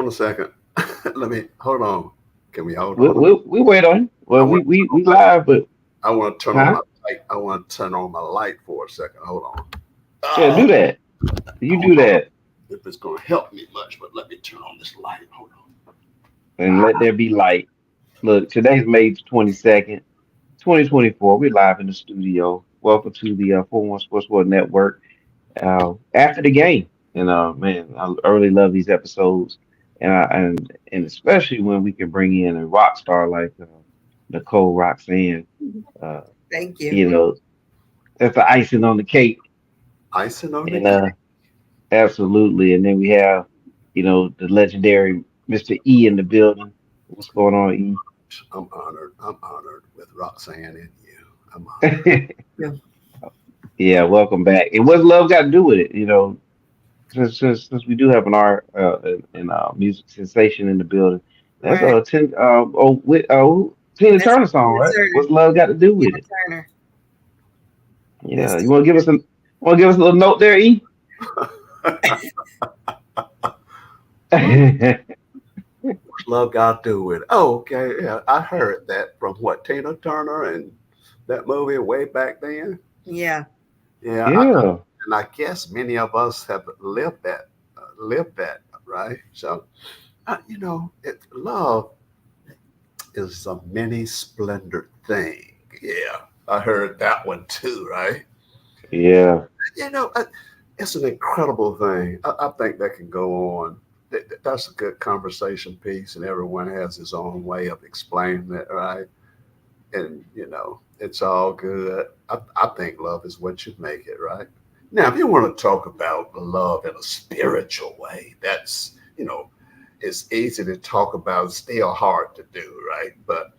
on a second. Let me hold on. Can we hold We on? we wait on you. I Well, want we live, but I want to turn on huh? my light. I want to turn on my light for a second. Hold on. Yeah, Oh, do that. I You don't do know that, if it's going to help me much, but let me turn on this light. Hold on. and let there be light. Look, today's May 22nd, 2024. We're live in the studio. Welcome to the 41 Sports World Network. After the game, and man, I really love these episodes, and especially when we can bring in a rock star like Nicole Roxanne. Uh, Thank you. you know, that's the icing on the cake, Icing on the and cake. absolutely. And then we have, the legendary Mr. E in the building. What's going on, I'm honored. I'm honored with Roxanne and you. I'm honored. E? Yeah. Yeah, welcome back. And what's love got to do with it? Since we do have an art and music sensation in the building, that's Right. Tina That's Turner song, Tina right? Turner. What's love got to do with Tina it? Turner. Yeah, That's you want to give us a little note there, E? What's love got to do with it? Oh, okay. Yeah, I heard that from what Tina Turner and that movie way back then. yeah. Yeah, Yeah, and I guess many of us have lived that, right? So, love is a many splendored thing. Yeah, I heard that one too, right? yeah. You know, I, it's an incredible thing. I think that can go on. That's a good conversation piece, and everyone has his own way of explaining it, right? And it's all good. I think love is what you make it, right? Now, if you want to talk about love in a spiritual way, that's it's easy to talk about, still hard to do, right? But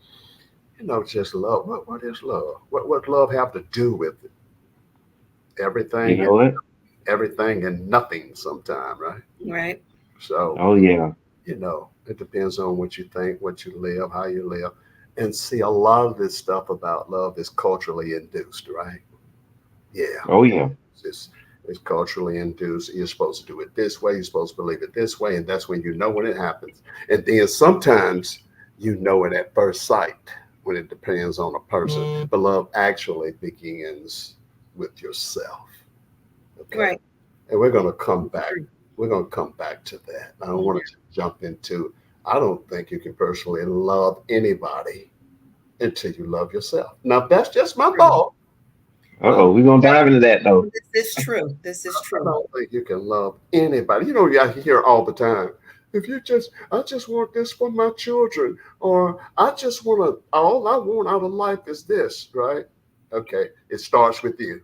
just love. What is love? What love have to do with it? You Everything, know what? everything, and nothing. Sometime, right? Right. So Oh yeah. it depends on what you think, what you live, how you live. And see, a lot of this stuff about love is culturally induced, right? Yeah. Oh yeah. It's, it's culturally induced. You're supposed to do it this way. You're supposed to believe it this way. And that's when you know when it happens. And then sometimes you know it at first sight when it depends on a person. But love actually begins with yourself. Okay. Right. And we're going to come back. We're going to come back to that. I don't want to jump into, I don't think you can personally love anybody until you love yourself. Now, that's just my True. thought. But Uh-oh, we're gonna dive into that though. This is true. This is I true. don't think you can love anybody. I hear all the time. I just want this for my children, or all I want out of life is this, right? Okay, it starts with you.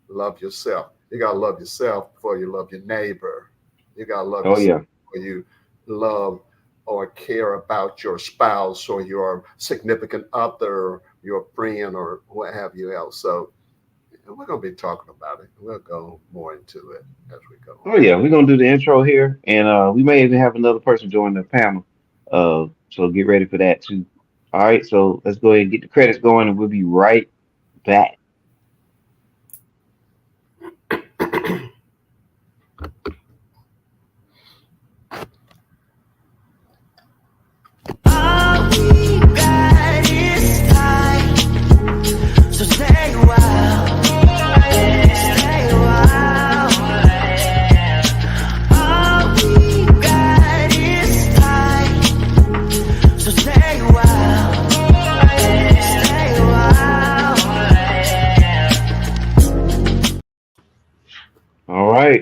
Love yourself. You gotta love yourself before you love your neighbor. You gotta love Oh yourself yeah. before you love or care about your spouse or your significant other, your friend, or what have you else. So we're going to be talking about it. We'll go more into it as we go Oh on. yeah. We're gonna do the intro here, and we may even have another person join the panel. So get ready for that too. All right. So let's go ahead and get the credits going, and we'll be right back. All we got is time, so stay a while, stay a while. All we got is time, so stay a while, stay a while. All right.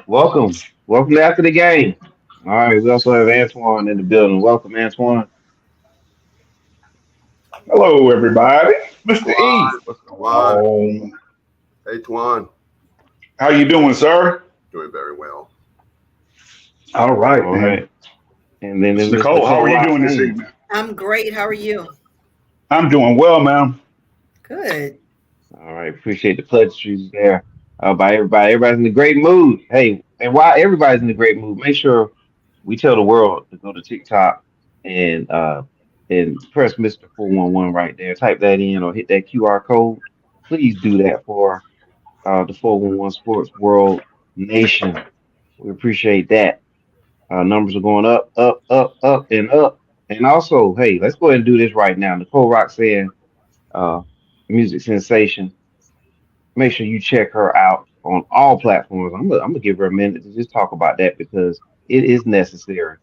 Welcome. Welcome to after the game. All right. We also have Antoine in the building. Welcome, Antoine. Hello, everybody. Mr. E. Twan, What's going Twan, on? hey Twan, How you doing, sir? doing very well. All right, All man. right. And then Miss Miss Nicole, how Nicole are you doing this Roxanne. evening? I'm great. How are you? I'm doing well, ma'am. Good. All right. Appreciate the pleasantries there by everybody. Everybody's in a great mood. Hey, and while everybody's in a great mood, make sure we tell the world to go to TikTok and press Mr. 411 right there. Type that in or hit that QR code. Please do that for the 411 Sports World Nation. We appreciate that. Numbers are going up, up, up, up, and up. And also, hey, let's go ahead and do this right now. Nicole Roxanne, uh, music sensation. Make sure you check her out on all platforms. I'm gonna give her a minute to just talk about that because it is necessary.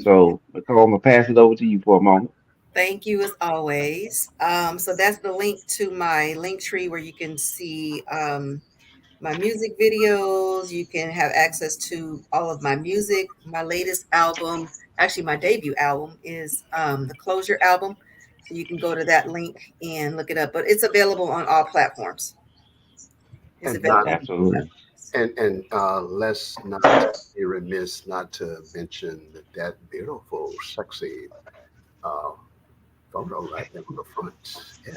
So, Nicole, I'm gonna pass it over to you for a moment. Thank you as always. So that's the link to my link tree where you can see my music videos. You can have access to all of my music. My latest album, actually my debut album, is the Closure album. So you can go to that link and look it up. But it's available on all platforms. It's And available not on all Absolutely. platforms. and let's not be remiss not to mention that beautiful, sexy uh, photo right there on the front. Yeah,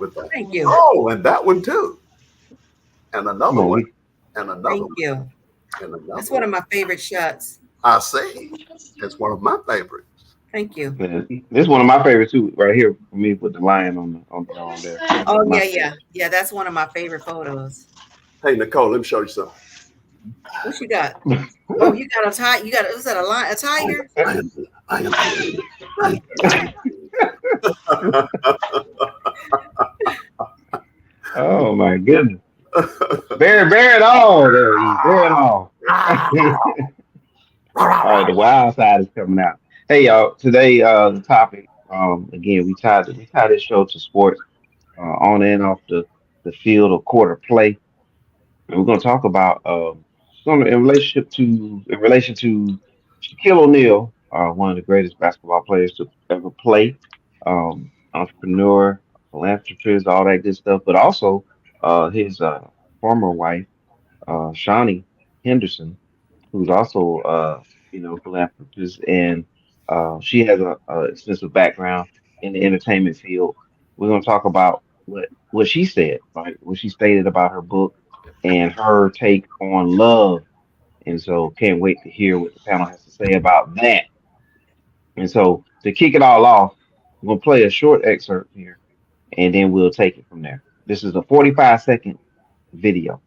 with that. Thank you. Oh, and that one too, and Come another on, one, we and another Thank one, you. and That's another one one. of my favorite shots. I see. It's one of my favorites. Thank you. man, this is one of my favorites too, right here for me with the lion on there. That's one Oh of my yeah, favorites. yeah, yeah. That's one of my favorite photos. Hey, Nicole, let me show you something. What you got? Oh, you got a tiger. You got was that a lion? A I, tiger? I am, I am, I Oh my goodness. Bear it all there, bear it all. All right, the wild side is coming out. Hey y'all, today the topic again we tied this show to sports on and off the field or court of play. And we're gonna talk about in relation to Shaquille O'Neal, one of the greatest basketball players to ever play, entrepreneur, philanthropist, all that good stuff, but also his former wife, Shawnee Henderson, who's also philanthropist, and she has a extensive background in the entertainment field. We're going to talk about what she said, right? What she stated about her book and her take on love. And so, can't wait to hear what the panel has to say about that. And so, to kick it all off, we'll play a short excerpt here, and then we'll take it from there. This is a 45-second video.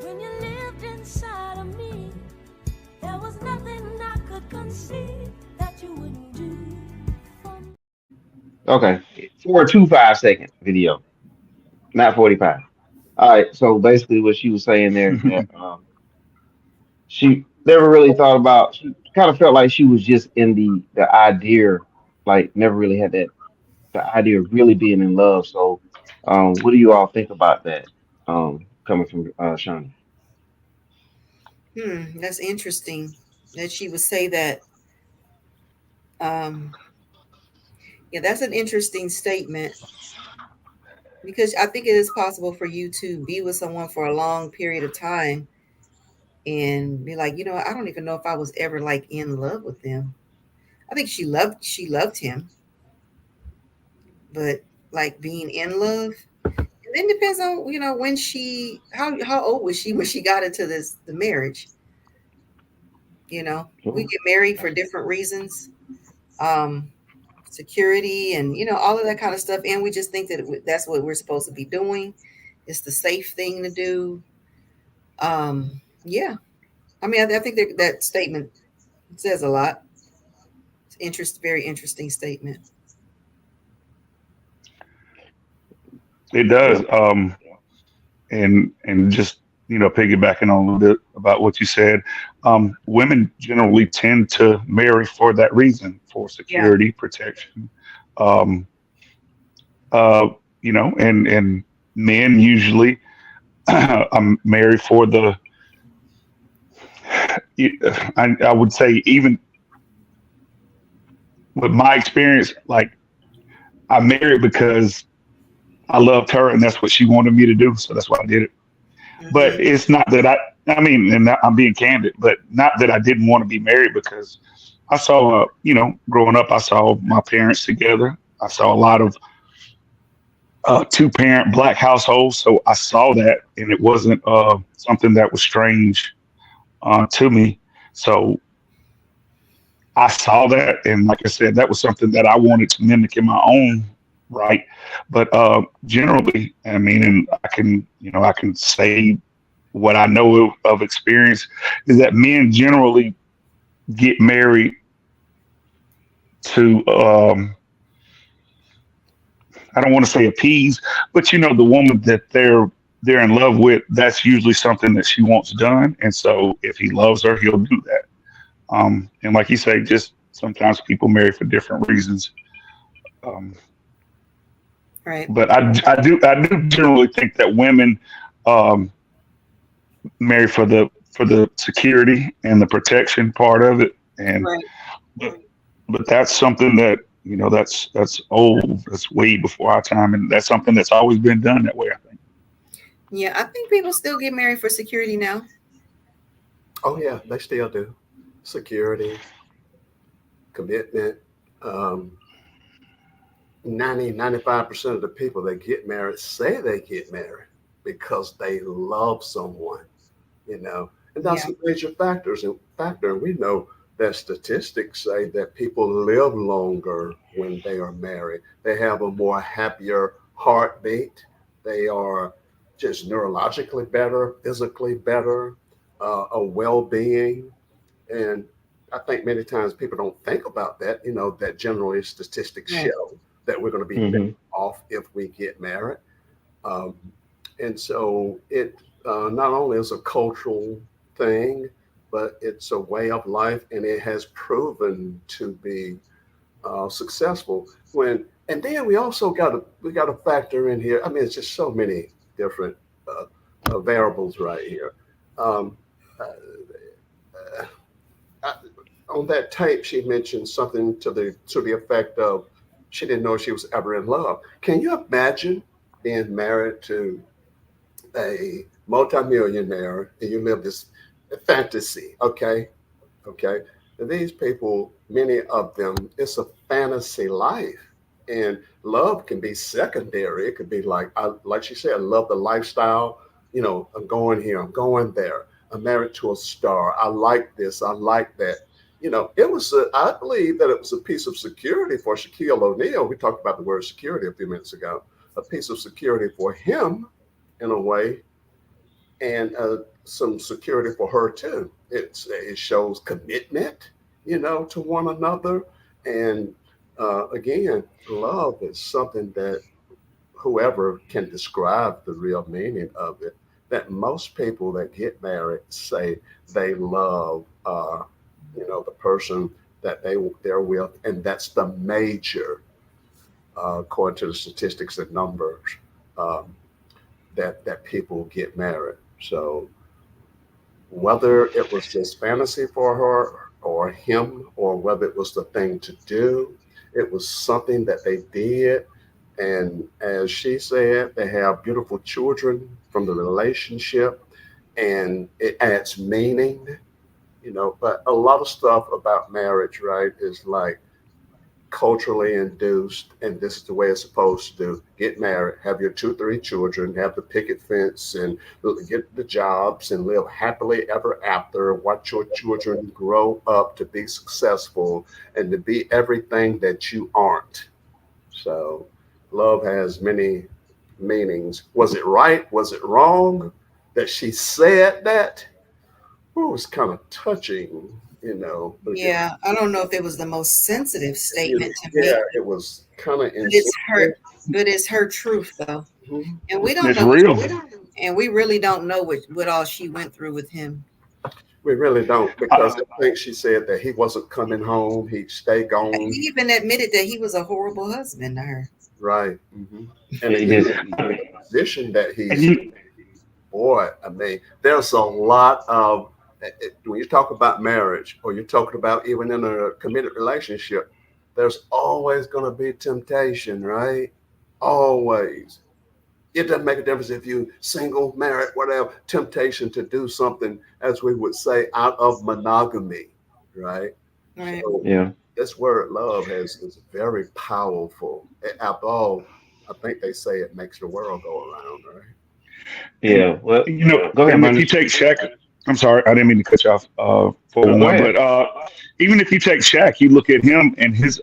When you lived inside of me, there was nothing I could conceive that you wouldn't do for me. Okay, for a 5-second video, not 45. All right, so basically what she was saying there is that she never really thought about. She kind of felt like she was just in the idea, like never really had the idea of really being in love. So, what do you all think about that? Coming from Shawnee. That's interesting that she would say that. Um, yeah, that's an interesting statement because I think it is possible for you to be with someone for a long period of time and be like, I don't even know if I was ever like in love with them. I think she loved him, but like being in love, and then depends on when she how old was she when she got into the marriage. We Sure. get married for different reasons, um, security and all of that kind of stuff, and we just think that that's what we're supposed to be doing. It's the safe thing to do. Yeah, I mean, I think that statement says a lot. Very interesting statement. It does. Yep. And just piggybacking on a little bit about what you said, women generally tend to marry for that reason, for Yeah. security, protection. Um, and men usually marry for the. I would say even with my experience, like I married because I loved her and that's what she wanted me to do, so that's why I did it. But Hmm. it's not that I mean, and I'm being candid, but not that I didn't want to be married because I saw, growing up, I saw my parents together. I saw a lot of two-parent black households, so I saw that, and it wasn't something that was strange to me. So I saw that, and like I said, that was something that I wanted to mimic in my own right? But generally, I mean, and I can, I can say what I know of experience is that men generally get married to, I don't want to say appease, but the woman that they're in love with, that's usually something that she wants done. And so if he loves her, he'll do that. And like you say, just sometimes people marry for different reasons. Um, Right. but I do generally think that women um, marry for the security and the protection part of it. And Right. but, but that's something that that's old. That's way before our time, and that's something that's always been done that way, I think. Yeah, I think people still get married for security now. Oh yeah, they still do. Security, commitment. Um, 95% of the people that get married say they get married because they love someone, and that's Yeah. a major factor. And we know that statistics say that people live longer when they are married. They have a more happier heartbeat. They are just neurologically better, physically better, a well-being. And I think many times people don't think about that, that generally statistics Right. show that we're going to be better Hmm. off if we get married. Um, and so it not only is a cultural thing, but it's a way of life, and it has proven to be successful. And then we got to factor in here. I mean, it's just so many different uh, variables right here. Um, uh, I, on that tape, she mentioned something to the effect of she didn't know she was ever in love. Can you imagine being married to a multimillionaire and you live this fantasy? Okay. And these people, many of them, it's a fantasy life. And love can be secondary. It could be like she said, I love the lifestyle. I'm going here, I'm going there. I'm married to a star. I like this, I like that. I believe that it was a piece of security for Shaquille O'Neal. We talked about the word security a few minutes ago. A piece of security for him, in a way, and some security for her too. It shows commitment, to one another, and again, love is something that whoever can describe the real meaning of it. That most people that get married say they love, the person that they're with, and that's the major, according to the statistics and numbers, um, that people get married. So whether it was just fantasy for her or him, or whether it was the thing to do, it was something that they did. And as she said, they have beautiful children from the relationship, and it adds meaning. But a lot of stuff about marriage, right, is like culturally induced, and this is the way it's supposed to do. Get married, have your two, three children, have the picket fence, and get the jobs, and live happily ever after. Watch your children grow up to be successful and to be everything that you aren't. So, love has many meanings. Was it right? Was it wrong that she said that? Oh, it's kind of touching. Because Yeah, I don't know if it was the most sensitive statement to yeah, make, it was kind of but it's insensitive. her, but it's her truth though, Mhm. and we don't It's know, real. and we really don't know what all she went through with him. We really don't, because I, I think she said that he wasn't coming home. He'd stay He gone. even admitted that he was a horrible husband to her. Right. And He again, just the position that and he's, you, boy, I mean, there's a lot of, when you talk about marriage, or you're talking about even in a committed relationship, there's always going to be temptation, right? Always. It doesn't make a difference if you single, married, whatever, temptation to do something, as we would say, out of monogamy, right? Right. So yeah. this word love is very powerful. After all, I think they say it makes the world go around, right? and Yeah. Well, go ahead, and if man. you take Shaq, I'm sorry, I didn't mean to cut you off. For Go one, ahead. but even if you take Shaq, you look at him and his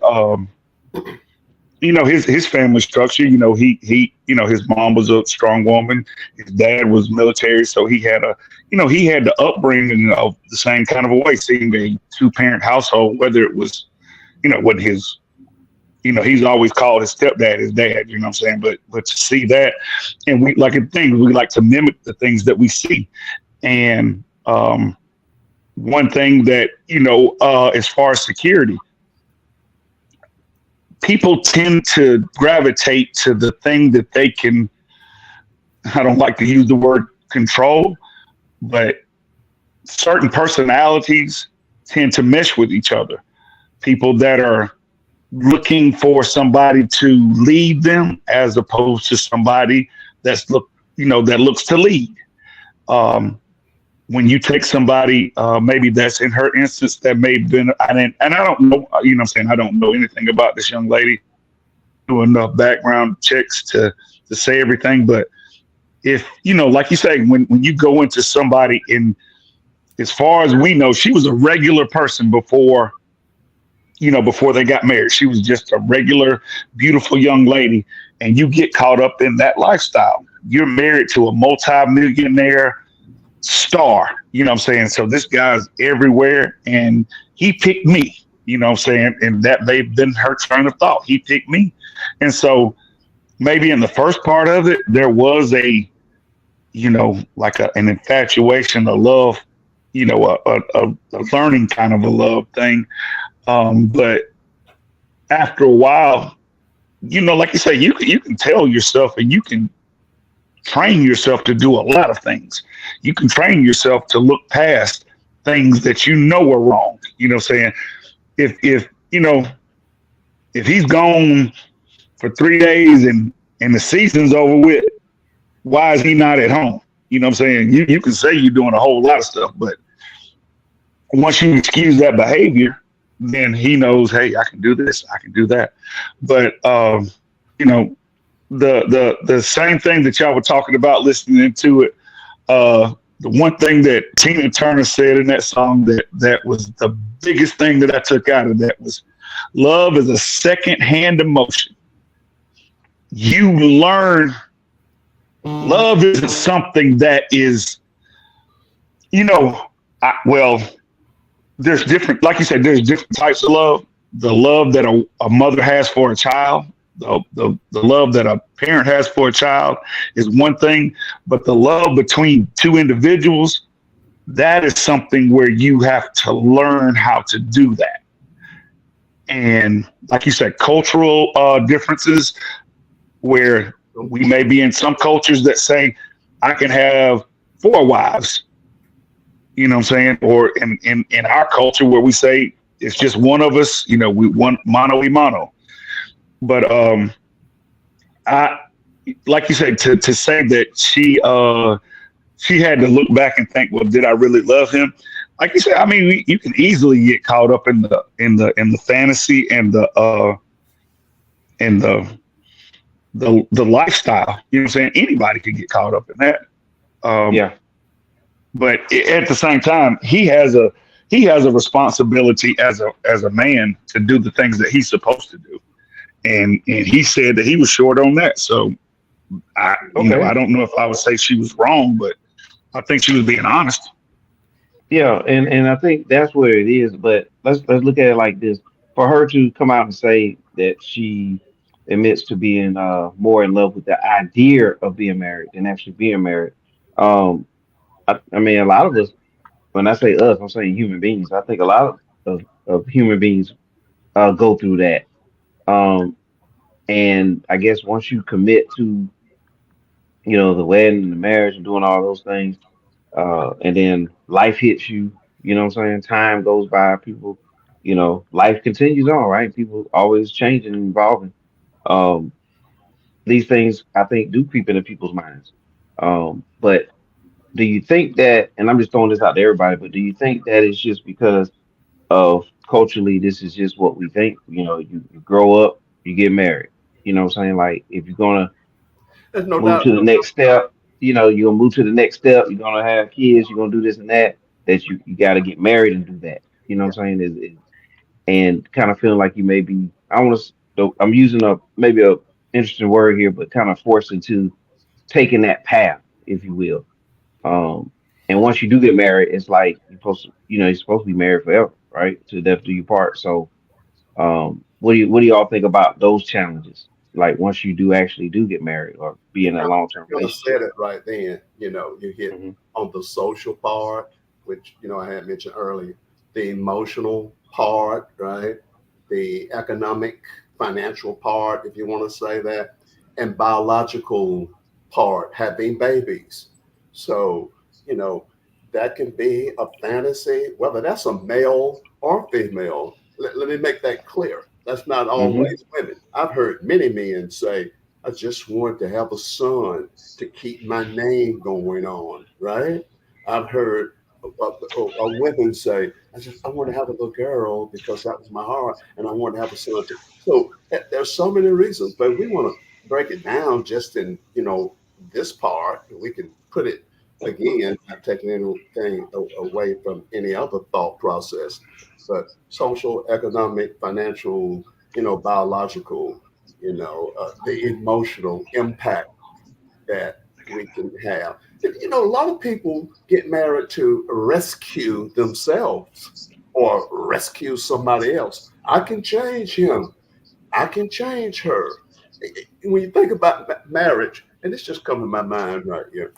his family structure. His mom was a strong woman. His dad was military, so he had the upbringing of the same kind of a way, seeing a two parent household. Whether it was, what his, he's always called his stepdad his dad. You know what I'm saying? But to see that, and we like things, we like to mimic the things that we see. And one thing that as far as security, people tend to gravitate to the thing that they can. I don't like to use the word control, but certain personalities tend to mesh with each other. People that are looking for somebody to lead them as opposed to somebody that looks to lead. Um, when you take somebody, maybe that's in her instance that may have been, and I don't know, what I'm saying, I don't know anything about this young lady, do enough background checks to say everything. But if, like you say, when you go into somebody, in as far as we know, she was a regular person before they got married. She was just a regular, beautiful young lady. And you get caught up in that lifestyle. You're married to a multi-millionaire star, what I'm saying? So this guy's everywhere, and he picked me, what I'm saying? And that may have been her train of thought. He picked me. And so maybe in the first part of it, there was like an infatuation, a love, a learning kind of a love thing. But after a while, like you say, you can tell yourself, and you can train yourself to do a lot of things. You can train yourself to look past things that are wrong. You know what I'm saying? If he's gone for 3 days and the season's over with, why is he not at home? You know what I'm saying? You can say you're doing a whole lot of stuff, but once you excuse that behavior, then he knows, hey, I can do this, I can do that. But the same thing that y'all were talking about listening to it. The one thing that Tina Turner said in that song that was the biggest thing that I took out of that was, love is a second-hand emotion. You learn love isn't something that is, well, there's different, like you said, there's different types of love. The love that a mother has for a child, the love that a parent has for a child is one thing, but the love between two individuals, that is something where you have to learn how to do that. And like you said, cultural differences, where we may be in some cultures that say, I can have 4 wives, you know what I'm saying? Or in our culture where we say it's just one of us, we want mano y mano. But I, like you said, to say that she had to look back and think, well, did I really love him? Like you said, I mean, you can easily get caught up in the fantasy and the lifestyle. You know what I'm saying? Anybody could get caught up in that. Yeah. But at the same time, he has a responsibility as a man to do the things that he's supposed to do, and he said that he was short on that. So I don't know if I would say she was wrong, but I think she was being honest. Yeah, and I think that's where it is. But let's look at it like this: for her to come out and say that she admits to being more in love with the idea of being married than actually being married. Um, I mean, a lot of us, when I say us, I'm saying human beings. I think a lot of human beings go through that. Um, and I guess once you commit to, the wedding and the marriage and doing all those things, and then life hits you, you know what I'm saying? Time goes by, people, life continues on, right? People always changing and evolving. Um, these things I think do creep into people's minds. But do you think that, and I'm just throwing this out to everybody, but do you think that it's just because of culturally, this is just what we think? You grow up, you get married. You know what I'm saying? Like, if you're gonna There's no move doubt. to the next step, you're gonna move to the next step, you're gonna have kids, you're gonna do this and that you gotta get married and do that. You know what I'm saying? And kind of feeling like you may be, I don't want to I'm using a maybe a interesting word here, but kind of forced into taking that path, if you will. Um, and once you do get married, it's like you're supposed to be married forever, right? To death do you part. So, what do y'all think about those challenges? Like once you do actually do get married or be in a long term Kind of said relationship. it right then. You hit Hmm. on the social part, which I had mentioned earlier, the emotional part, right? The economic, financial part, if you want to say that, and biological part, having babies. So, you know, that can be a fantasy, whether that's a male or female. Let me make that clear. That's not Hmm. always women. I've heard many men say, I just want to have a son to keep my name going on, right? I've heard women say, I want to have a little girl because that was my heart, and I want to have a son too. So there's so many reasons, but we want to break it down just in this part. We can put it again, not taking anything away from any other thought process, but social, economic, financial, biological, the emotional impact that we can have. A lot of people get married to rescue themselves or rescue somebody else. I can change him. I can change her. When you think about marriage, and this just come to my mind right here,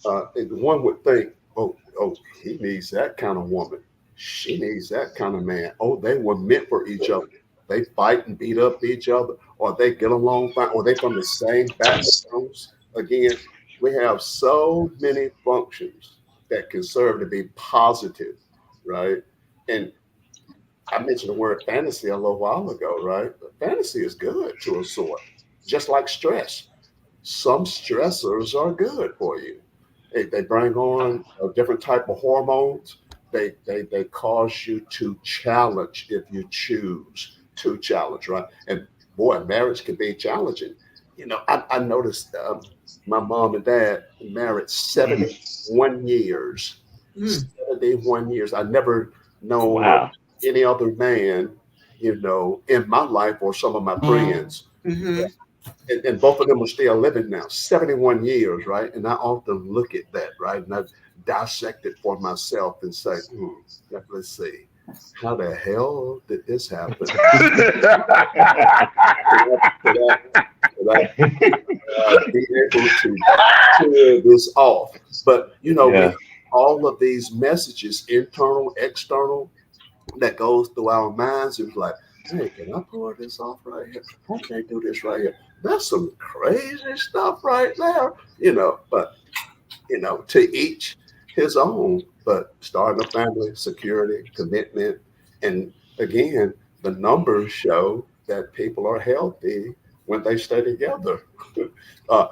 and one would think, oh, he needs that kind of woman. She needs that kind of man. Oh, they were meant for each other. They fight and beat up each other, or they get along fine, or they from the same backgrounds. Again, we have so many functions that can serve to be positive, right? And I mentioned the word fantasy a little while ago, right? But fantasy is good to a sort, just like stress. Some stressors are good for you. They bring on a different type of hormones. They cause you to challenge if you choose to challenge, right? And boy, marriage can be challenging. I noticed my mom and dad married Mm. 71 years. Mm. 71 years. I never known of Wow. any other man, in my life or some of my friends, Mm-hmm. and both of them are still living now, 71 years, right? And I often look at that, right? And I dissect it for myself and say, let's see, how the hell did this happen? Could I be able to pull this off? But, we have Yeah. all of these messages, internal, external, that goes through our minds. It was like, hey, can I pull this off right here? How can I do this right here? That's some crazy stuff right there, but to each his own. But starting a family, security, commitment, and again, the numbers show that people are healthy when they stay together. Right.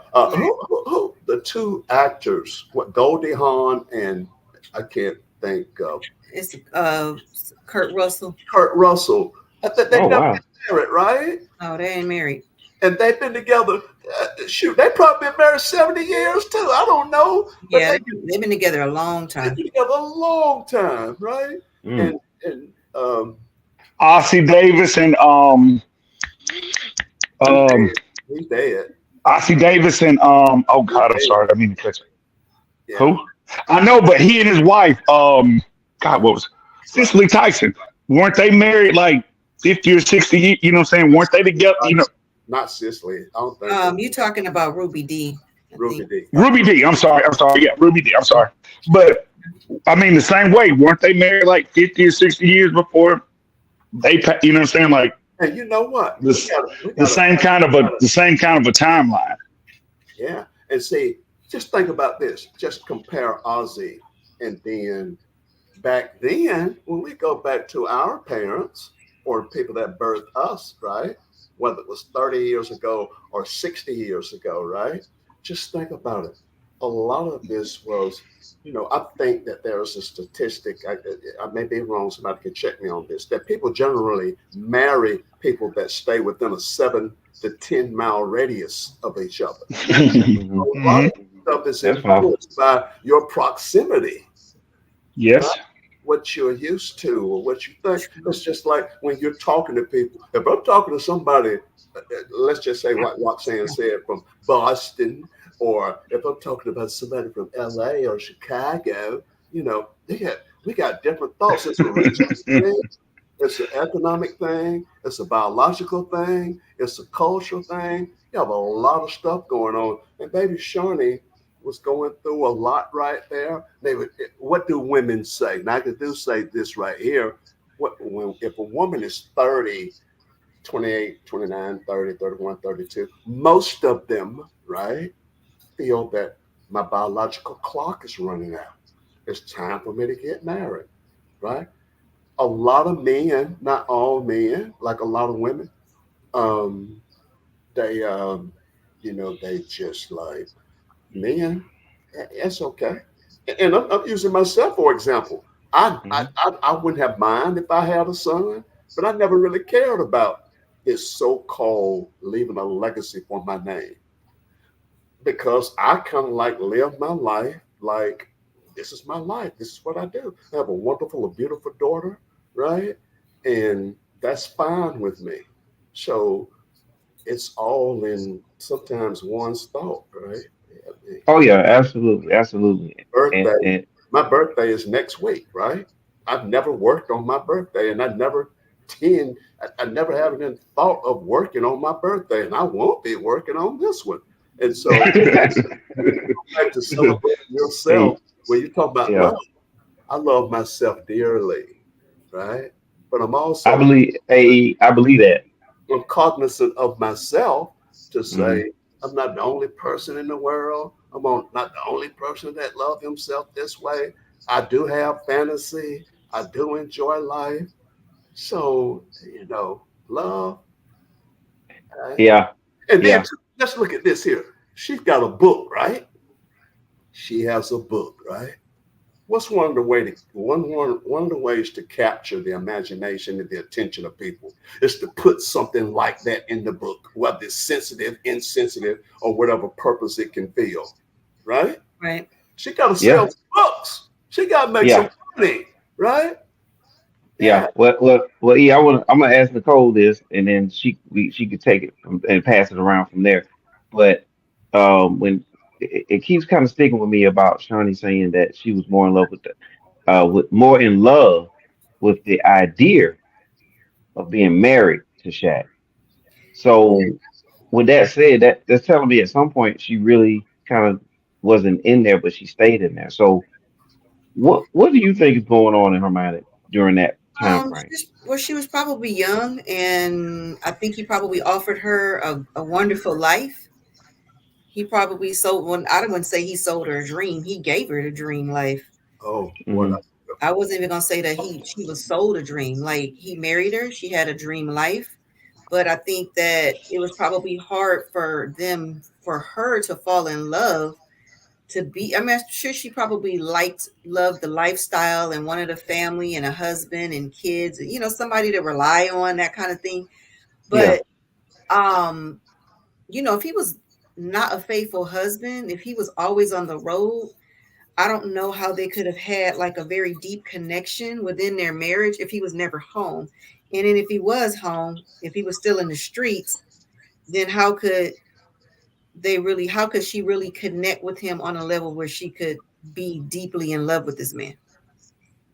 The two actors, what Goldie Hawn and I can't think of It's Kurt Russell. Kurt Russell. They Oh never wow. got married, right? Oh, they ain't married. And they've been together. Shoot, they probably been married 70 years too. I don't know, but Yeah, they've been together a long they've time. been together a long time, right? Mm. And Ossie Davis and he's um dead. He's dead. Ossie Davis and oh He's God, I'm dead. sorry, I mean to catch it. Yeah. Who? I know, but he and his wife, God, what was Right. Cicely Tyson? Weren't they married like 50 or 60 years? You know what I'm saying? Weren't they together? You know, Not Sicily. I don't think so. You talking about Ruby D? I Ruby think. D. Ruby D. I'm sorry. I'm sorry. Yeah, Ruby D. I'm sorry. But I mean, the same way, weren't they married like 50 or 60 years before you know what I'm saying? Like And you know what? We this, got we got to the same kind of a timeline. yeah. And see, just think about this. Just compare Ozzy and then back then, when we go back to our parents or people that birthed us, right? Whether it was 30 years ago or 60 years ago, right? Just think about it. A lot of this was, I think that there's a statistic, I may be wrong, somebody can check me on this, that people generally marry people that stay within a 7 to 10 mile radius of each other. Hmm. A lot Hmm. of stuff is That's fine. influenced by your proximity, right? Yes. what you're used to or what you think. True. It's just like when you're talking to people. If I'm talking to somebody, let's just say what Roxanne said from Boston, or if I'm talking about somebody from LA or Chicago, we got different thoughts. It's a racial thing, it's an economic thing, it's a biological thing, it's a cultural thing. You have a lot of stuff going on. And baby Shawnee was going through a lot right there. What do women say? Now I can do say this right here. If a woman is 30, 28, 29, 30, 31, 32, most of them, right, feel that my biological clock is running out. It's time for me to get married, right? A lot of men, not all men, like a lot of women, um, they, they just like, men, it's okay. And I'm using myself for example. Mhm. I wouldn't have mind if I had a son, but I never really cared about his so-called leaving a legacy for my name because I kind of like live my life like this is my life. This is what I do. I have a wonderful, a beautiful daughter, right? And that's fine with me. So it's all in sometimes one's thought, right? I mean, Oh yeah, absolutely, absolutely. birthday. And My birthday is next week, right? I've never worked on my birthday, and I never have even thought of working on my birthday, and I won't be working on this one. And so, back to celebrating yourself, hey, when you talk about yeah, love, I love myself dearly, right? But I also believe. Hey, I believe that. I'm cognizant of myself to Hmm. say I'm not the only person in the world. Not the only person that love himself this way. I do have fantasy. I do enjoy life. So love. Right? Yeah, And then yeah, let's look at this here. She's got a book, right? She has a book, right? What's one of the ways to capture the imagination and the attention of people is to put something like that in the book, whether it's sensitive, insensitive, or whatever purpose it can fill. Right? Right. She got to yeah, sell some books. She got to make some yeah, money. Right? yeah. Yeah. Well. Yeah. I'm gonna ask Nicole this, and then she could take it and pass it around from there. But when it keeps kind of sticking with me about Shawnee saying that she was more in love with more in love with the idea of being married to Shaq. So with that said, that's telling me at some point she really kind of wasn't in there, but she stayed in there. So what do you think is going on in her mind during that time frame? She was probably young, and I think he probably offered her a wonderful life. He probably sold when I don't want to say he sold her a dream. He gave her the dream life. Oh, what? Hmm. I wasn't even gonna say that she was sold a dream. Like he married her, she had a dream life. But I think that it was probably hard for her to fall in love to be. I mean, I'm sure she probably loved the lifestyle and wanted a family and a husband and kids, somebody to rely on, that kind of thing. Yeah. But if he was not a faithful husband, if he was always on the road, I don't know how they could have had like a very deep connection within their marriage if he was never home. And then if he was home, if he was still in the streets, then how could she really connect with him on a level where she could be deeply in love with this man?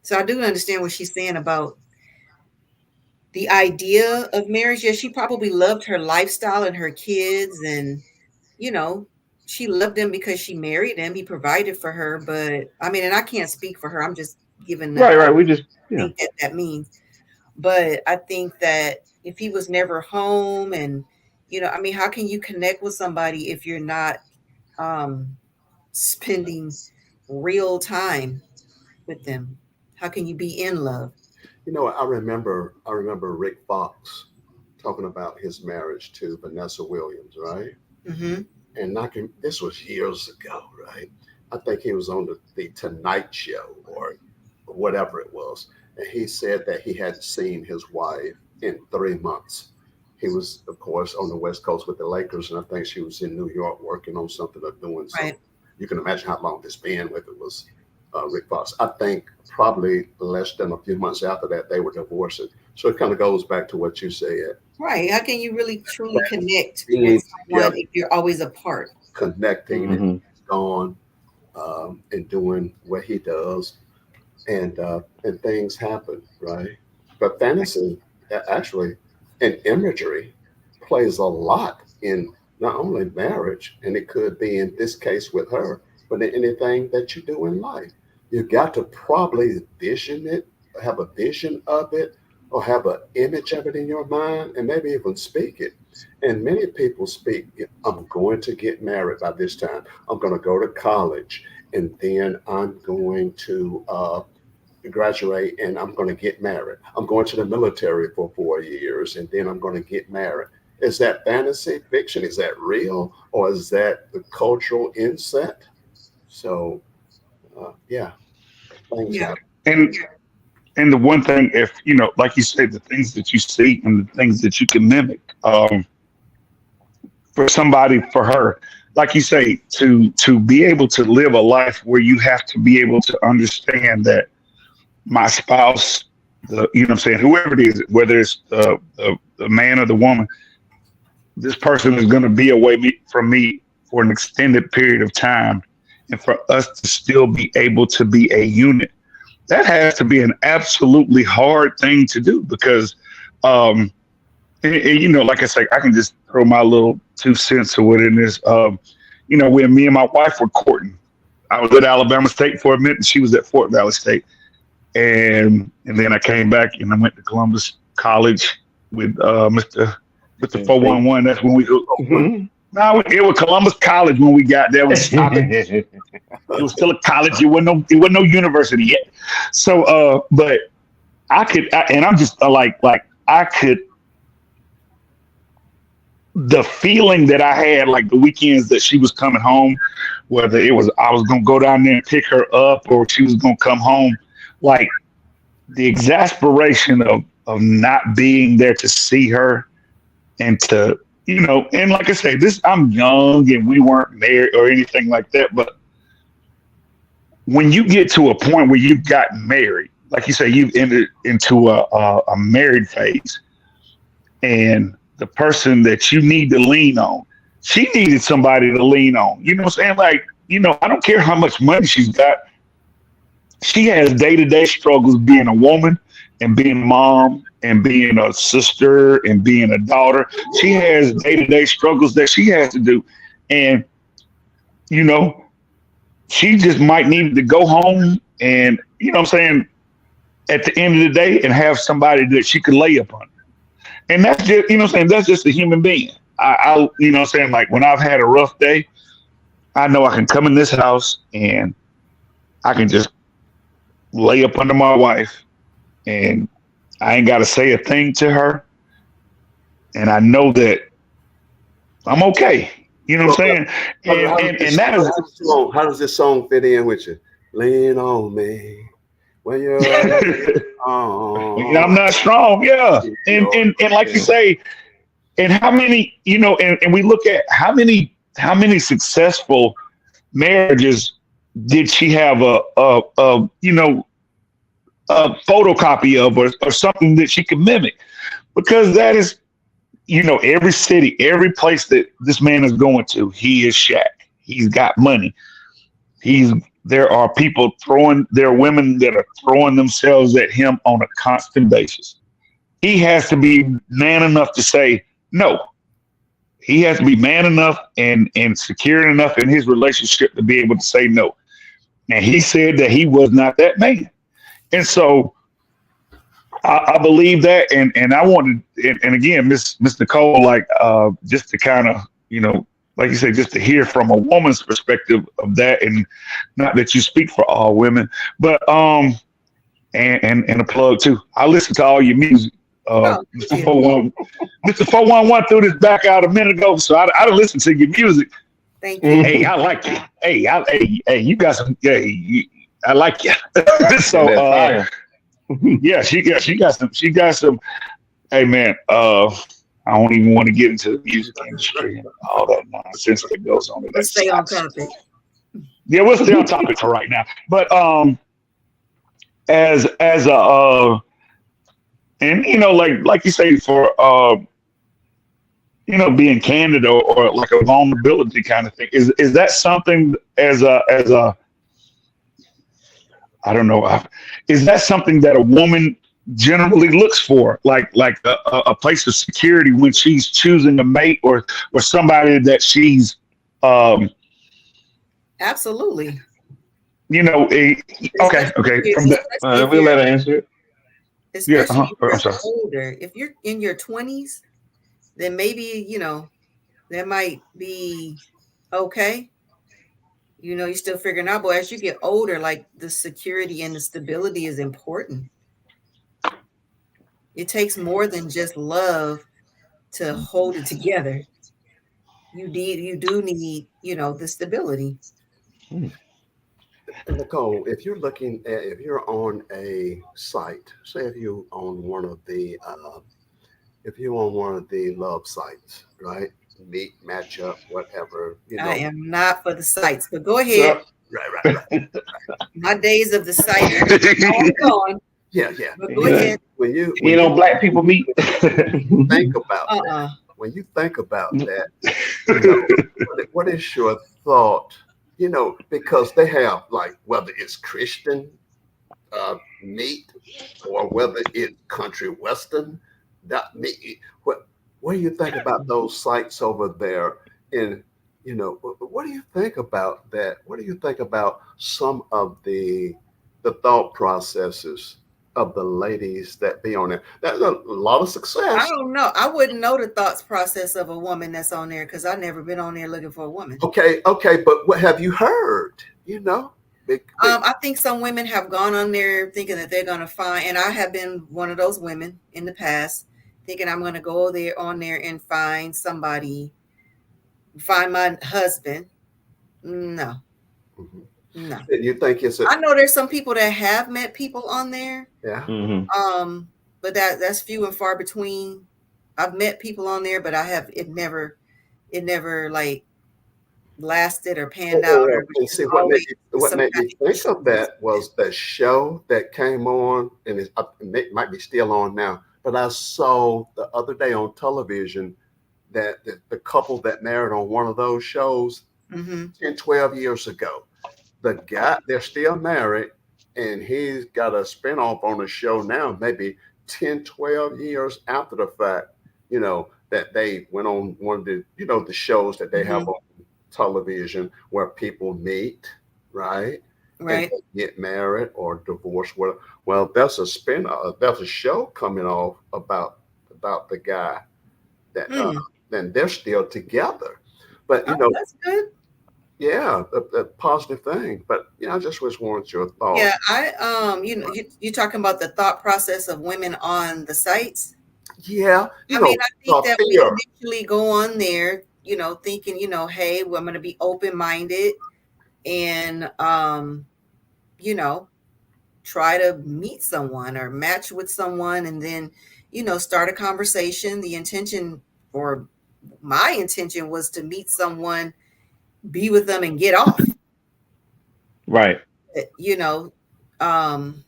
So I do understand what she's saying about the idea of marriage. Yeah, she probably loved her lifestyle and her kids, and you know, she loved him because she married him. He provided for her, but I mean, and I can't speak for her. I'm just giving Right, what right. We I just yeah. think that means. But I think that if he was never home, and I mean, how can you connect with somebody if you're not um spending real time with them? How can you be in love? I remember Rick Fox talking about his marriage to Vanessa Williams, right? Mm-hmm. And this was years ago, right? I think he was on the Tonight Show or whatever it was. And he said that he hadn't seen his wife in 3 months. He was, of course, on the West Coast with the Lakers, and I think she was in New York working on something or doing something. Right. You can imagine how long this bandwidth was Rick Fox. I think probably less than a few months after that, they were divorcing. So it kind of goes back to what you said. Right. How can you really truly connect with Being someone together, if you're always apart? connecting, and Hmm. he's gone and doing what he does, and things happen, right? But fantasy actually and imagery plays a lot in not only marriage, and it could be in this case with her, but in anything that you do in life. You got to probably vision it, have a vision of it, or have an image of it in your mind, and maybe even speak it. And many people speak, I'm going to get married by this time. I'm going to go to college, and then I'm going to graduate and I'm going to get married. I'm going to the military for 4 years and then I'm going to get married. Is that fantasy fiction? Is that real? Or is that the cultural inset? So, yeah, things Yeah. happen. And the one thing, if like you said, the things that you see and the things that you can mimic, for somebody, for her, like you say, to be able to live a life where you have to be able to understand that my spouse, what I'm saying, whoever it is, whether it's the man or the woman, this person is going to be away from me for an extended period of time, and for us to still be able to be a unit, that has to be an absolutely hard thing to do because, like I say, I can just throw my little 2 cents or what it is. When me and my wife were courting, I was at Alabama State for a minute, and she was at Fort Valley State, and then I came back and I went to Columbus College with Mr. Penn State. 411. That's when we. Mhm. No, it was Columbus College when we got there. It was still a college. It wasn't no university yet. So, but and I'm just like I could. The feeling that I had, like the weekends that she was coming home, whether it was I was gonna go down there and pick her up, or she was gonna come home, like the exasperation of not being there to see her and to and like I say, I'm young and we weren't married or anything like that, but when you get to a point where you've gotten married, like you say, you've entered into a married phase, and the person that you need to lean on, she needed somebody to lean on. You know what I'm saying? Like, I don't care how much money she's got. She has day-to-day struggles being a woman and being a mom and being a sister and being a daughter. She has day-to-day struggles that she has to do. And, you know, she just might need to go home and, what I'm saying, at the end of the day and have somebody that she could lay upon. And that's just, what I'm saying, that's just a human being. I what I'm saying, like when I've had a rough day, I know I can come in this house and I can just lay up under my wife and I ain't got to say a thing to her. And I know that I'm okay. You know what I'm saying? And that is. How does this song fit in with you? Lean on me when you're I'm not strong. Yeah. And like you say, and how many, and we look at how many successful marriages did she have a photocopy of or something that she could mimic? Because that is, every city, every place that this man is going to, he is Shaq. He's got money. There are there are women that are throwing themselves at him on a constant basis. He has to be man enough to say no. He has to be man enough and secure enough in his relationship to be able to say no. And he said that he was not that man. And so I believe that. And I wanted, and again, Miss Nicole, like just to kind of, like you said, just to hear from a woman's perspective of that, and not that you speak for all women, but and a plug too. I listen to all your music. Mr. 411 threw this back out a minute ago, so I listened to your music. Thank you. Hey, I like you. Hey, you got some. I like you. So yeah, she got some. Hey man, I don't even want to get into the music industry and all that nonsense that goes on. Let's stay on topic. Yeah, we'll stay on topic for right now. But as a and like you say for being candid or like a vulnerability kind of thing, is that something as a I don't know, is that something that a woman generally looks for, like a place of security when she's choosing a mate or somebody that she's um Absolutely. okay, Especially okay, if from you're, that. especially if We'll you're let her answer it. Yeah, especially if I'm you're sorry. older. If you're in your 20s, then maybe, that might be okay. You're still figuring out, but as you get older, like the security and the stability is important. It takes more than just love to hold it together. You do need, the stability. Hmm. And Nicole, if you're on a site, say if you're on one of the love sites, right? Meet, match up, whatever, I am not for the sites, but go ahead. So, right, right, right. My days of the site is long gone, Yeah, yeah. but go yeah. ahead. You know, black people meet. Think about that, Uh-uh. when you think about that, you know, what is your thought? Because they have like whether it's Christian meat or whether it's country western that meat. What do you think about those sites over there? And what do you think about that? What do you think about some of the thought processes of the ladies that be on there? That's a lot of I success. don't know. I wouldn't know the thoughts process of a woman that's on there because I've never been on there looking for a woman. Okay, okay, but what have you heard? Big, I think some women have gone on there thinking that they're gonna find, and I have been one of those women in the past, thinking I'm gonna go there on there and find somebody, find my husband. No, mhm. no. And you think it's a I know there's some people that have met people on there, yeah. Hmm. but that's few and far between. I've met people on there, but I have it never like lasted or panned out, or it was And just see always what some made kind me of think of issues. that was the show that came on, and it might be still on now. But I saw the other day on television that the couple that married on one of those shows Hmm. 10, 12 years ago. The guy, they're still married, and he's got a spinoff on the show now, maybe 10, 12 years after the fact, that they went on one of the shows that they have Hmm. on television where people meet, right? And Right. get married or divorce. Well, there's a show coming off about the guy that Mm. then they're still together. But Oh, that's good. yeah, a positive thing. But I just was wanted your thought. Yeah, you talking about the thought process of women on the sites. Yeah, I mean, I think that we fear. initially go on there, thinking, hey, well, I'm going to be open minded and, you know, try to meet someone or match with someone, and then, start a conversation. The intention, or my intention, was to meet someone, be with them, and get off. Right. Eh, You know, um,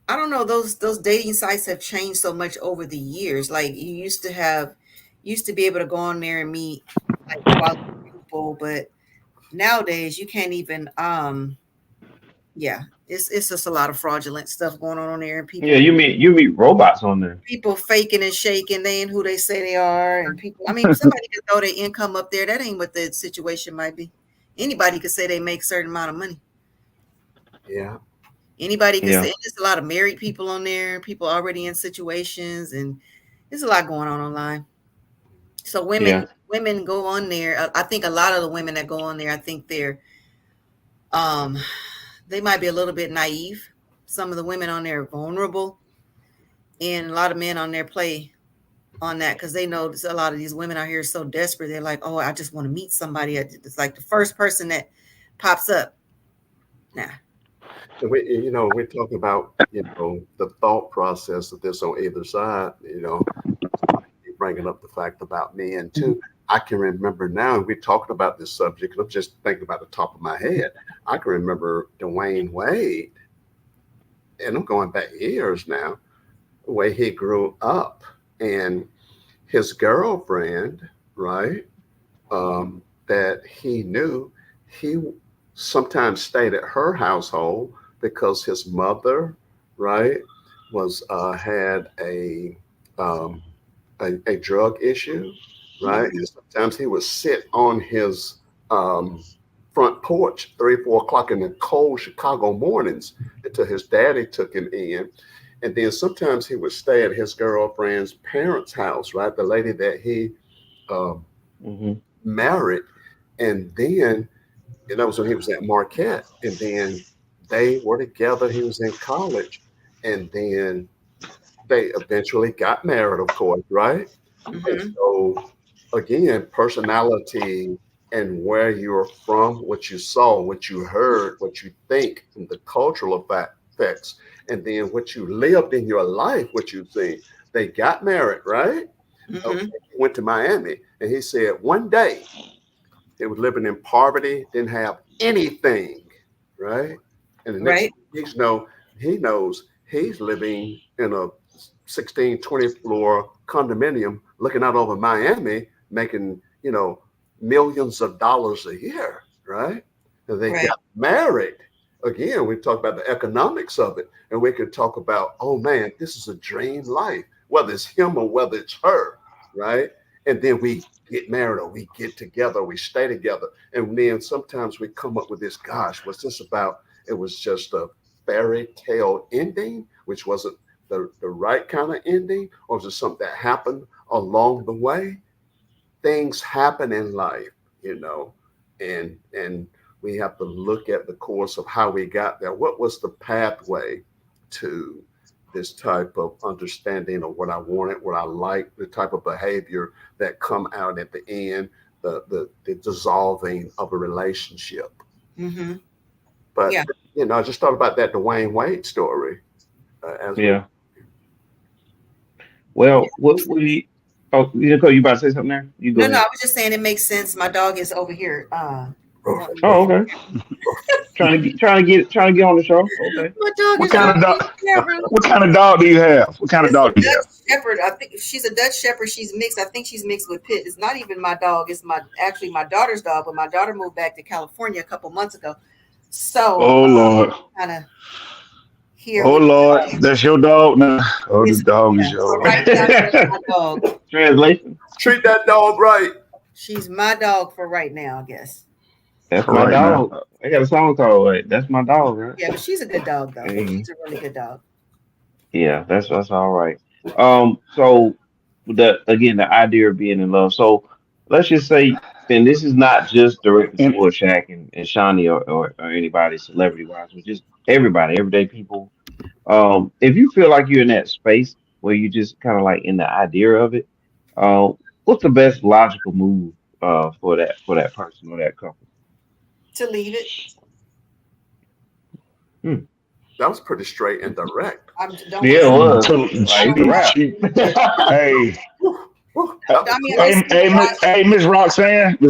I don't know. Those dating sites have changed so much over the years. Like used to be able to go on there and meet like quality people, but nowadays you can't even. Yeah, it's just a lot of fraudulent stuff going on there, and Yeah, people you meet robots on there. people faking and shaking. They ain't who they say they are, and people. I mean, somebody can throw their income up there. That ain't what the situation might be. Anybody could say they make a certain amount of money. Yeah, Anybody could say, Yeah, and there's a lot of married people on there, people already in situations, and there's a lot going on online. So yeah, women go on there. I think a lot of the women that go on there, I think um they might be a little bit naive. Some of the women on there are vulnerable, and a lot of men on there play on that because they know a lot of these women out here are so desperate. They're like, oh, I just want to meet somebody. It's like the first person that pops up. Nah. and we're talking about the thought process of this on either side. Bringing up the fact about men too. I can remember now, and we're talking about this subject, and I'm just thinking about the top of my head. I can remember Dwayne Wade, and I'm going back years now, the way he grew up. And his girlfriend, right, that he knew, he sometimes stayed at her household because his mother, right, was had um, a drug issue, right? And sometimes he would sit on his um, front porch 3, 4 o'clock in the cold Chicago mornings until his daddy took him in. And then sometimes he would stay at his girlfriend's parents' house, right? The lady that he um, Hmm. married. And then, that was when he was at Marquette. And then they were together. He was in college. And then they eventually got married, of course, right? And Hmm. so, again, personality and where you're from, what you saw, what you heard, what you think, and the cultural effects, and then what you lived in your life, what you've seen. They got married, right? Okay, Hmm. he went to Miami, and he said one day he was living in poverty, didn't have anything, right? And the next Right. thing he knows he's living in a 16, 20 floor condominium looking out over Miami, making, millions of dollars a year, right? And they Right. got married. Again, we talk about the economics of it, and we could talk about, oh man, this is a dream life, whether it's him or whether it's her, right? And then we get married or we get together, we stay together. And then sometimes we come up with this, gosh, what's this about? It was just a fairy tale ending, which wasn't the right kind of ending, or was it something that happened along the way? Things happen in life, and we have to look at the course of how we got there. What was the pathway to this type of understanding of what I wanted, what I liked, the type of behavior that come out at the end, the dissolving of a relationship. Hmm. But Yeah. I just thought about that Dwayne Wade story as we Yeah. Well, what we? Oh, you about to say something there? You No, go no, I ahead. was just saying it makes sense. My dog is over here. were. Wanting Oh, to okay. Trying to get on the show. Okay. My dog What is kind trying of to be dog? in the camera. What kind of dog do you have? What kind of It's a dog do you Dutch have? Shepherd. I think she's a Dutch Shepherd. She's mixed. I think she's mixed with Pit. It's not even my dog. It's my daughter's dog. But my daughter moved back to California a couple months ago, so Oh Lord. kind of here Oh with Lord. That's your dog now. Oh, the this. dog is Yeah. So yours. right now she's my dog. Translation. Treat that dog right. She's my dog for right now, I guess. That's All my right now. dog. I got a song called "That's My Dog," right? Yeah, but she's a good dog though. Hey, She's a really good dog. yeah, that's all right. So the idea of being in love. So let's just say, and this is not just directed And towards Shaq and Shawnee or anybody celebrity wise, but just everybody, everyday people. If you feel like you're in that space where you just kind of like in the idea of it, uh, what's the best logical move for that person or that couple? To leave it. Hmm. That was pretty straight and direct. Don't Yeah, waste. it was. to I Like it's don't. a wrap. hey, Whew, whew, hey, that was I mean, I don't close. see why. hey, Miss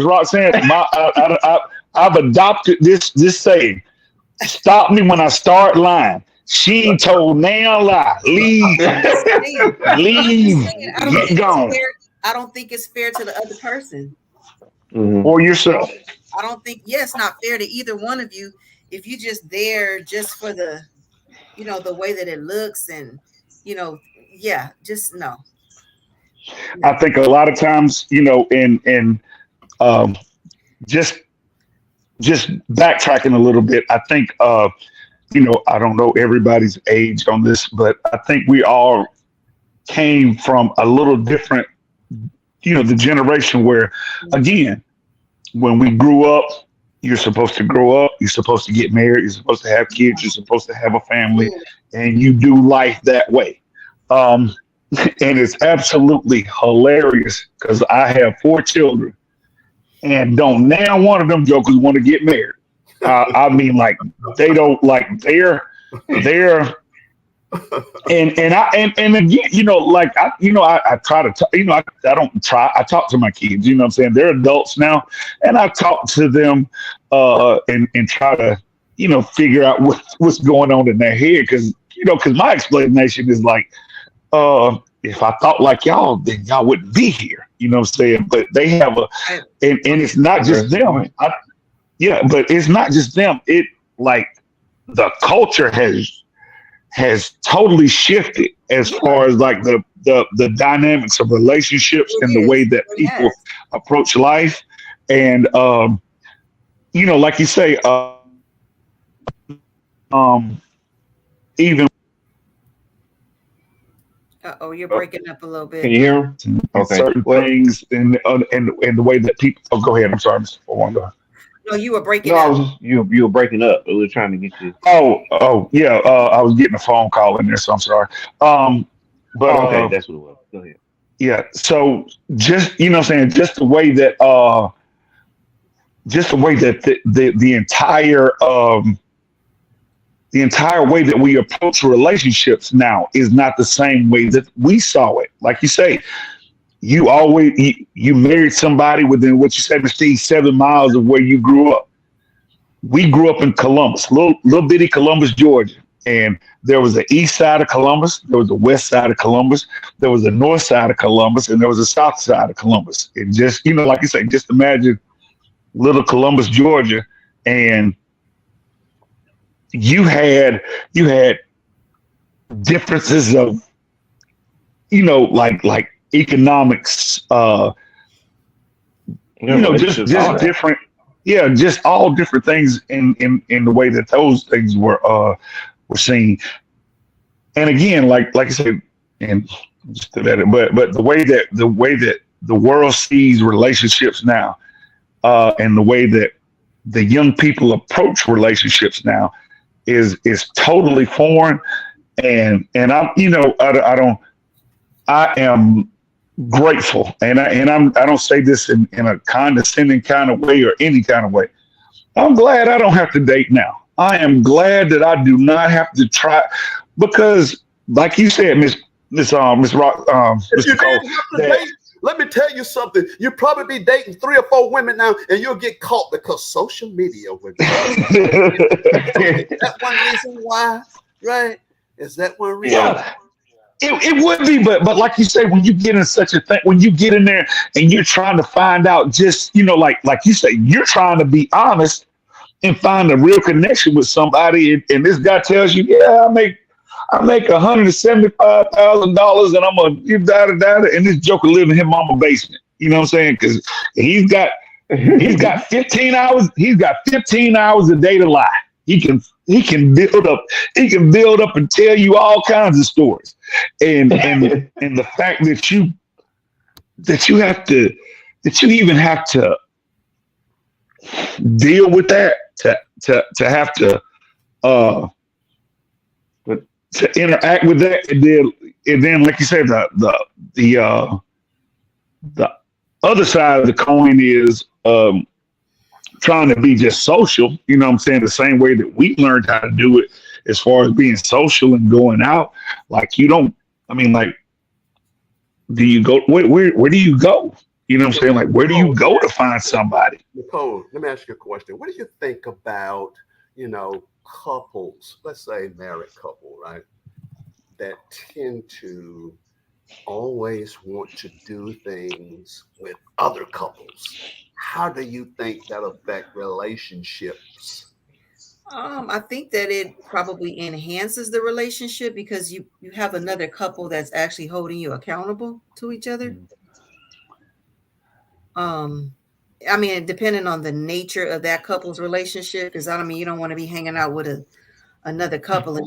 Roxanne, I've adopted this saying. Stop me when I start lying. She ain't told now lie. Leave, I'm just saying. I'm just leave, saying. I don't get think it's gone, fair. I don't think it's fair to the other person. Hmm. or yourself. I don't think. Yeah, it's not fair to either one of you if you just there just for the way that it looks and you know, yeah, just no, I no. think a lot of times, in um, just just backtracking a little bit. I think I don't know everybody's age on this, but I think we all came from a little different, the generation where, again, when we grew up, you're supposed to grow up, you're supposed to get married, you're supposed to have kids, you're supposed to have a family, Absolutely. and you do life that way. Um, and it's absolutely hilarious because I have 4 children, and don't now one of them jokers want to get married. I mean, like they don't like they're And again, like I try to I don't try. I talk to my kids. You know what I'm saying? They're adults now, and I talk to them and try to figure out what's going on in their head because because my explanation is like if I thought like y'all, then y'all wouldn't be here. You know what I'm saying? But they have I, and it's not That's just the them. point. Yeah, but it's not just them. It like the culture has totally shifted as yeah, far as like the dynamics of relationships it and the way is. that It people has. approach life and like you say even Oh, you're Oh, breaking up a little can bit. you hear him? in Okay. certain Well, things and the way that people go ahead. I'm sorry, Mr. One. Go ahead. No, you were no, breaking I up. was just you were breaking up. We were trying to get you. Oh yeah, I was getting a phone call in there, so I'm sorry. Um but Oh, okay, that's what it was. Go ahead. yeah, so just what I'm saying, just the way that the entire way that we approach relationships now is not the same way that we saw it. Like you say, you married somebody within what you said, Steve, 7 miles of where you grew up. We grew up in Columbus, little bitty Columbus, Georgia. And there was the east side of Columbus, there was the west side of Columbus, there was the north side of Columbus, and there was the south side of Columbus. And just, like you say, just imagine little Columbus, Georgia, and you had differences of like economics, Yeah, relationships, all just that. different, yeah, just all different things in the way that those things were seen. And again, like I said, and just to that, but the way that the world sees relationships now, and the way that the young people approach relationships now is totally foreign. And I don't I am grateful, I don't say this in a condescending kind of way or any kind of way. I'm glad I don't have to date now. I am glad that I do not have to try because, like you said, Miss Rock, If you Mr. Cole, didn't have to that date, let me tell you something. You'll probably be dating 3 or 4 women now, and you'll get caught because social media will drive you crazy. Is that one reason why? Right? Is that one reason? Yeah. yeah, it would be, but like you say, when you get in such a thing, when you get in there and you're trying to find out, just like you say, you're trying to be honest and find a real connection with somebody, and this guy tells you, yeah, I make $175,000, and I'm a you da da da, and this joker live in his mama basement. You know what I'm saying? Because he's got he's got 15 hours. He's got 15 hours a day to lie. He can build up and tell you all kinds of stories, and the fact that you have to that you even have to deal with that to have uh but to interact with that, and then like you said, the other side of the coin is trying to be just social. You know what I'm saying? The same way that we learned how to do it as far as being social and going out. Like you don't. I mean, like, do you go? Where do you go? You know what I'm saying? Like, where do you Nicole, go to find somebody? Nicole, let me ask you a question. What do you think about, couples, let's say married couple, right, that tend to always want to do things with other couples? How do you think that affect relationships? I think that it probably enhances the relationship because you have another couple that's actually holding you accountable to each other. Um, I mean, depending on the nature of that couple's relationship, because I mean, you don't want to be hanging out with another couple and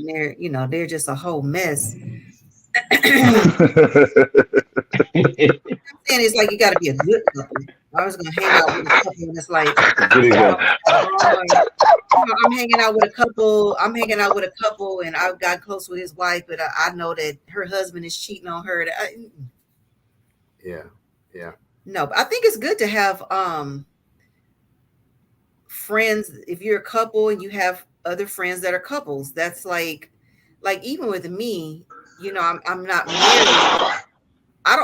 they're just a whole mess. I'm saying it's like you got to be a good couple. I was gonna hang out with a couple and it's like, Good example. I'm hanging out with a couple. I'm hanging out with a couple, and I got close with his wife, but I know that her husband is cheating on her. Yeah, yeah. No, but I think it's good to have friends. If you're a couple and you have other friends that are couples, that's like even with me, I'm not married. I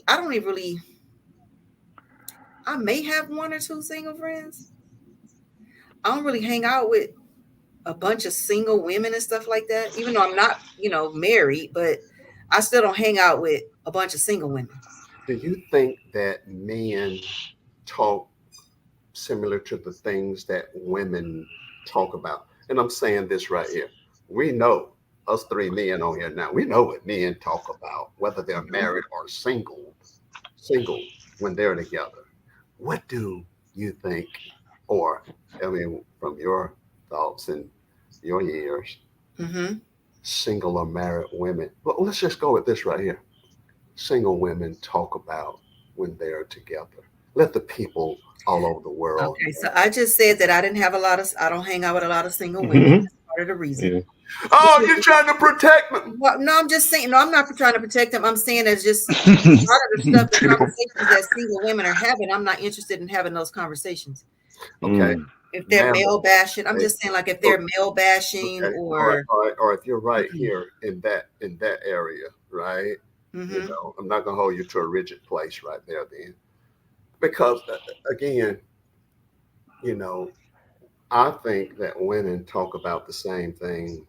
don't even really. I may have one or two single friends. I don't really hang out with a bunch of single women and stuff like that. Even though I'm not, married, but I still don't hang out with a bunch of single women. Do you think that men talk similar to the things that women talk about? And I'm saying this right here. We know, us three men on here now, we know what men talk about, whether they're Mhm. married or single when they're together. What do you think, or I mean, from your thoughts and your years, Mhm. single or married women? Well, let's just go with this right here. Single women talk about when they're together. Let the people all over the world Okay, know. so I just said that I don't hang out with a lot of single women. Hmm. That's part of the reason. Yeah. Oh, you're Because, trying to protect them. well, no, I'm just saying, no, I'm not trying to protect them. I'm saying it's just a lot of the stuff, the Ditto. conversations that single women are having, I'm not interested in having those conversations. Okay, Mm. If they're married. male bashing, I'm Okay, just saying, like, if they're okay, male bashing okay. All right, or, all right. Or if you're right mm-mm, here in that area, right? mm-hmm. I'm not gonna hold you to a rigid place right there, then, because again, you know, I think that women talk about the same thing,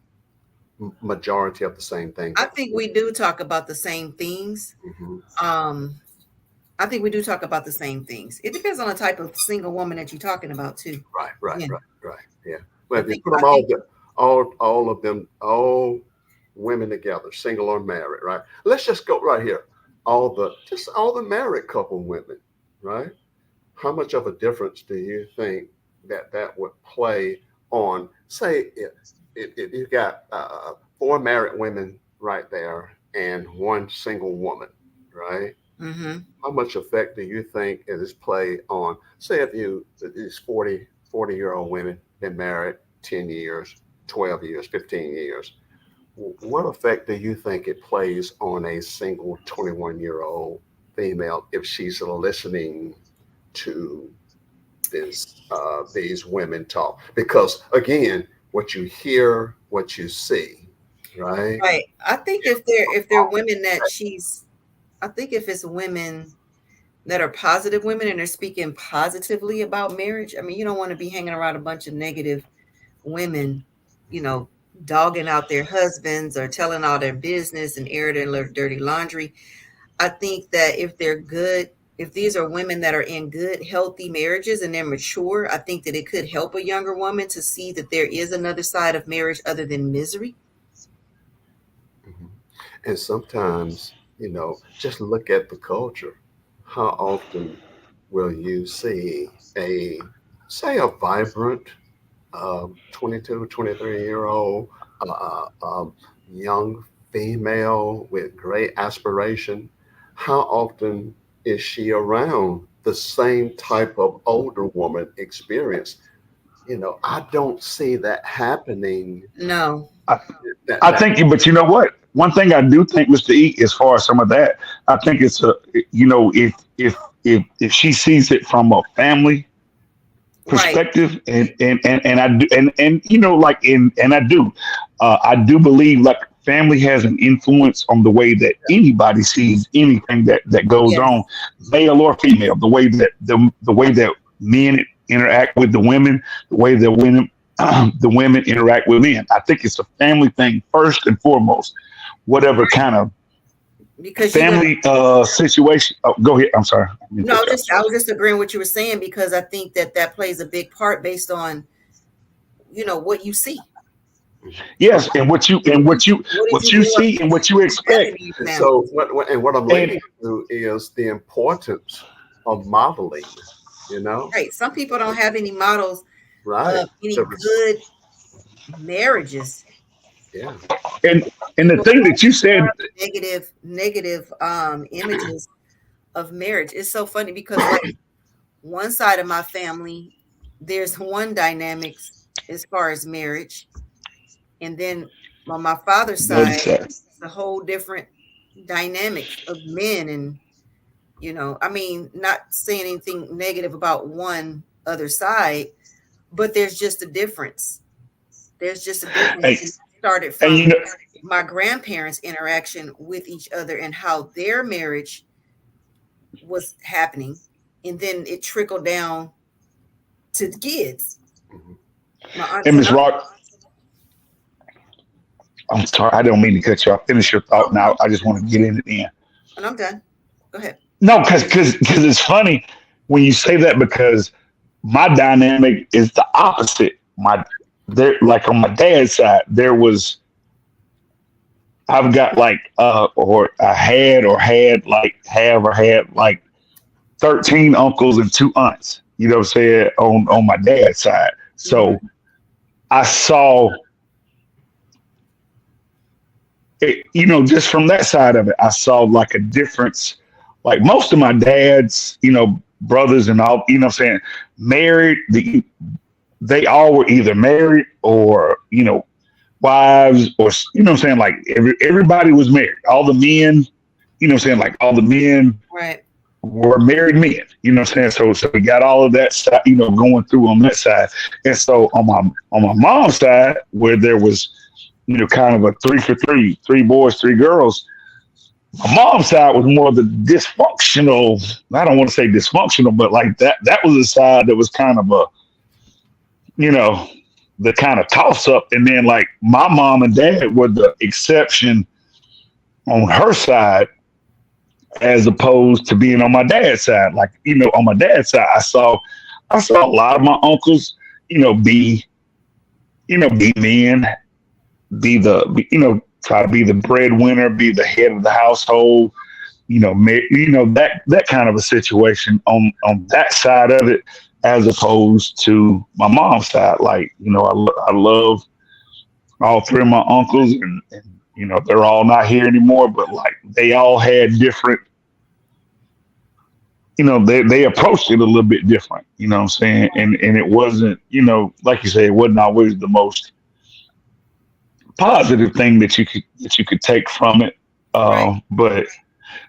majority of the same thing I that. think we do talk about the same things. Mhm. Um, I think we do talk about the same things. It depends on the type of single woman that you're talking about too. Right, right, Again, right, right. Yeah. Well, if you put I them think all of them, all women together, single or married, right? Let's just go right here. All the married couple women, right? How much of a difference do you think that would play on, say, if you got four married women right there and one single woman, right? mm-hmm. How much effect do you think it has played on, say, if these 40-year-old women been married 10 years, 12 years, 15 years? What effect do you think it plays on a single 21-year-old female if she's listening to these women talk? Because again, what you hear, what you see, right? Right. I think if they're women that I think if it's women that are positive women and they're speaking positively about marriage. I mean, you don't want to be hanging around a bunch of negative women, you know, dogging out their husbands or telling all their business and airing their dirty laundry. I think that if they're good, if these are women that are in good, healthy marriages and they're mature, I think that it could help a younger woman to see that there is another side of marriage other than misery. Mhm. And sometimes, just look at the culture. How often will you see say, a vibrant 22, 23-year-old young female with great aspiration? How often is she around the same type of older woman experience? I don't see that happening. No. I, That I that think, but you know what? One thing I do think, Mr. E, as far as some of that, I think it's if she sees it from a family Right. perspective, and I do, and like I do believe like family has an influence on the way that anybody sees anything that goes Yes. on, male or female. The way that men interact with the women, the way that women the women interact with men. I think it's a family thing first and foremost. Whatever Right. kind of Because you're gonna family situation. Oh, go ahead. I'm sorry. I didn't no, cut you off. I was just agreeing with what you were saying because I think that that plays a big part based on what you see. Yes, and what you What and did what you you what did what you you grow up see and what you having expect. in your And family? so what I'm And leading to is the importance of modeling, you know, Right. Some people don't have any models right? of any The res- good marriages. yeah. and and the People thing that have you a lot said, of negative images of marriage. It's so funny because like one side of my family, there's one dynamics as far as marriage, and then on my father's the other side, side. it's a whole different dynamics of men. And I mean, not saying anything negative about one other side, but there's just a difference. There's just a difference Hey, in started And from you know, my grandparents' interaction with each other and how their marriage was happening, and then it trickled down to the kids, Mhm. my aunts and and Miss uncles. Rock, I'm sorry, I don't mean to cut you off. Finish your Oh thought no, now. I just want to get in it in. and I'm done. Go ahead. No, because it's funny when you say that because my dynamic is the opposite. My there like on my dad's side, there was I've got like or I had or had like have or had like 13 uncles and two aunts. You know what I'm saying on my dad's side. Hmm. So I saw it, just from that side of it, I saw like a difference. Like most of my dad's, brothers and all, what I'm saying, married. They all were either married or wives or what I'm saying. Like everybody was married. All the men, what I'm saying, like all the men Right. were married men. You know what I'm saying? So we got all of that side, going through on that side. And so on my mom's side, where there was, kind of a three for three, three boys, three girls. My mom's side was more the dysfunctional. I don't want to say dysfunctional, but like that was a side that was kind of a, you know, the kind of toss up. And then like my mom and dad were the exception on her side as opposed to being on my dad's side. Like, on my dad's side, I saw a lot of my uncles, be, be men, try to be the breadwinner, be the head of the household, that kind of a situation on that side of it, as opposed to my mom's side. Like, I love all three of my uncles, and they're all not here anymore, but like they all had different, they approached it a little bit different, what I'm saying? And it wasn't, like you say, it wasn't always the most positive thing that you could take from it. Right. But I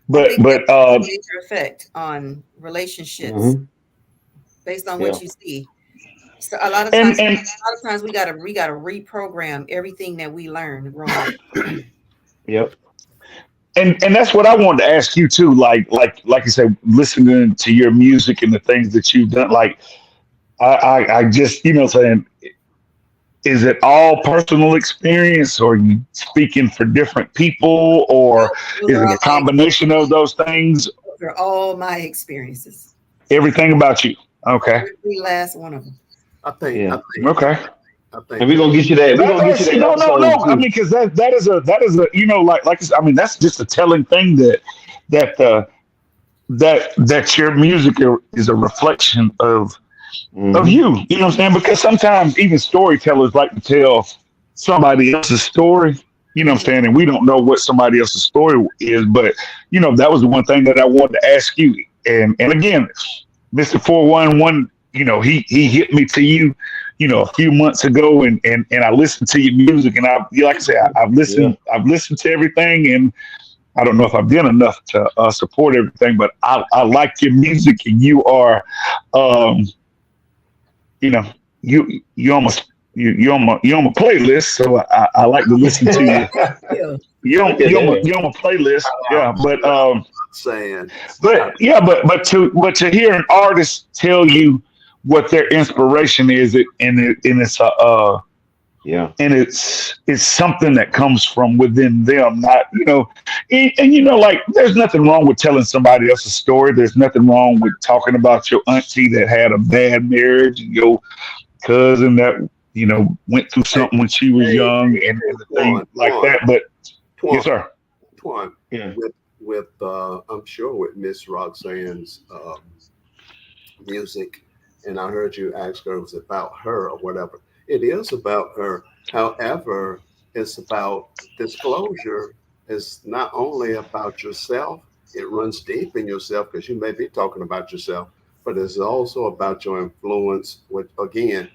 but think that but has a major effect on relationships Hmm. based on what Yeah. you see. So a lot of and times, and we gotta reprogram everything that we learned growing up. Yep. and that's what I wanted to ask you too. Like you said, listening to your music and the things that you've done. Like I just saying, is it all personal experience, or are you speaking for different people, or Nope, those is are it all a my combination of those things? those are all my experiences. Everything about you. Okay. Every last one of them. I think I Yeah. think Okay. I And think we're that gonna get you that. We're That, gonna get that's you that no, no, episode no. I too. mean, because that is a like I mean, that's just a telling thing that that your music is a reflection of Hmm. you. You know what I'm saying? Because sometimes even storytellers like to tell somebody else's story. You know what I'm Mhm. saying? And we don't know what somebody else's story is, but that was the one thing that I wanted to ask you. And again, Mr. 411, he hit me to you, a few months ago, and I listened to your music, and like I said, Yeah. I've listened to everything, and I don't know if I've done enough to support everything, but I like your music, and you are, um, you know, you almost you on my playlist, so I like to listen to Oh, you. thank you. Look at that. You on my playlist, I'm yeah. But saying. I, yeah, but to hear an artist tell you what their inspiration is, and it's Yeah. it's something that comes from within them, not and like there's nothing wrong with telling somebody else's story. There's nothing wrong with talking about your auntie that had a bad marriage, and your cousin that went through hey, something when she was hey, young, hey, and the thing Twan, like that. But yes, Twan, sir. Twan, Yeah. with I'm sure with Miss Roxanne's music, and I heard you ask her it was about her or whatever. It is about her. However, it's about disclosure. It's not only about yourself. It runs deep in yourself because you may be talking about yourself, but it's also about your influence. With again,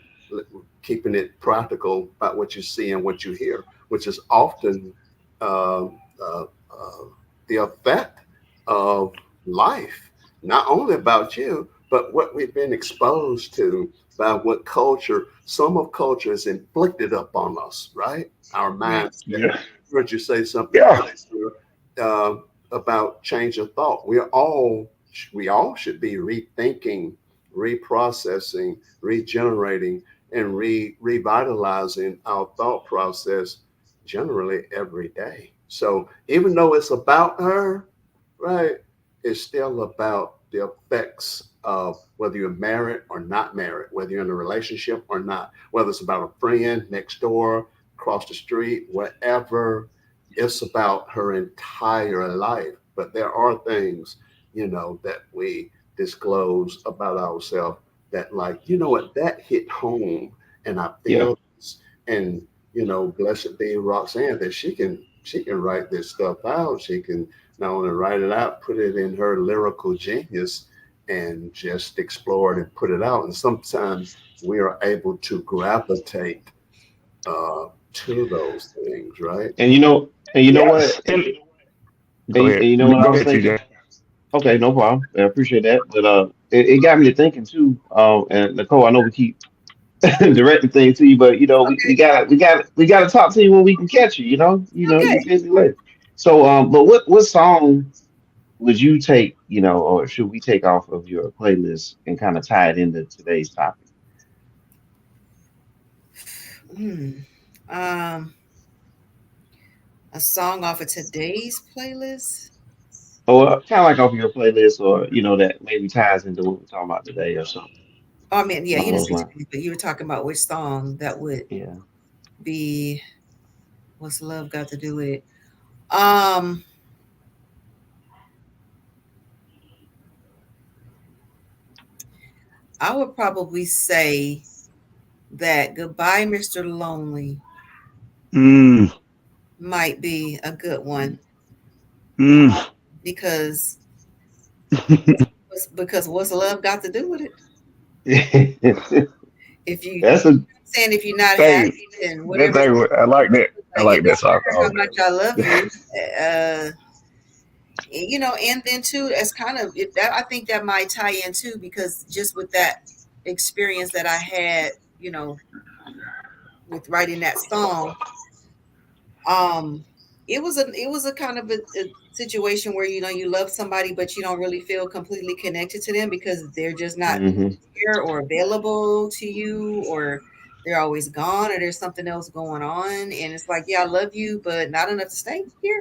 keeping it practical about what you see and what you hear, which is often uh, uh, uh, the effect of life, not only about you, but what we've been exposed to by what culture, some of culture is inflicted upon us, right? Our Right. mindset. Yeah. Heard you say something Yeah. earlier, about change of thought. We all should be rethinking, reprocessing, regenerating, and revitalizing our thought process generally every day. So even though it's about her, right, it's still about the effects of whether you're married or not married, whether you're in a relationship or not, whether it's about a friend next door, across the street, whatever. It's about her entire life. But there are things, that we disclose about ourselves that, like, what, that hit home, and I Yeah. feel this. And, blessed be Roxanne, that she can write this stuff out. She can not only write it out, put it in her lyrical genius and just explore it and put it out. And sometimes we are able to gravitate to those things, right? And you know what? Yes. And And go you, ahead. and you know what I Go was ahead, thinking? TJ. Okay, no problem. I appreciate that. But it got me to thinking too. And Nicole, I know we keep directing things to you, but Okay. we gotta talk to you when we can catch you. You're Okay. busy later. So, but what song would you take? Or should we take off of your playlist and kind of tie it into today's topic? Hmm. Um, a song off of today's playlist. Or kind of like off your playlist, or that maybe ties into what we're talking about today, or something Oh, I mean, yeah, you along didn't those say lines. today's, but you were talking about which song that would Yeah. be. What's love got to do with it? Um, I would probably say that "Goodbye, Mr. Lonely" Mm, might be a good one mm. because what's love got to do with it? If you That's a saying if you're not Hey, happy and that whatever, thing. I like that. I like it like that don't song. matter how much I love you. Uh, and then too, as kind of that, I think that might tie in too because just with that experience that I had, you know, with writing that song, um, it was a kind of a situation where you love somebody but you don't really feel completely connected to them because they're just not hmm here or available to you or they're always gone or there's something else going on and it's like yeah I love you but not enough to stay here.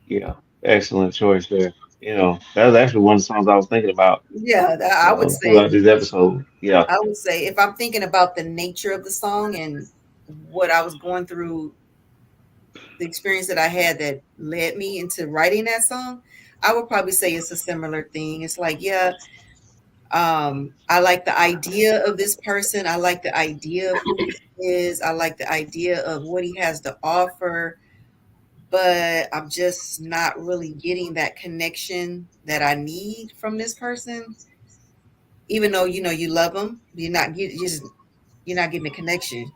Yeah, excellent choice there. That was actually one of the songs I was thinking about Yeah, I would say throughout this episode. Yeah. I would say if I'm thinking about the nature of the song and what I was going through, the experience that I had that led me into writing that song, I would probably say it's a similar thing. It's like, yeah, I like the idea of this person. I like the idea of who he is. I like the idea of what he has to offer, but I'm just not really getting that connection that I need from this person. Even though you love them, you're not getting a connection.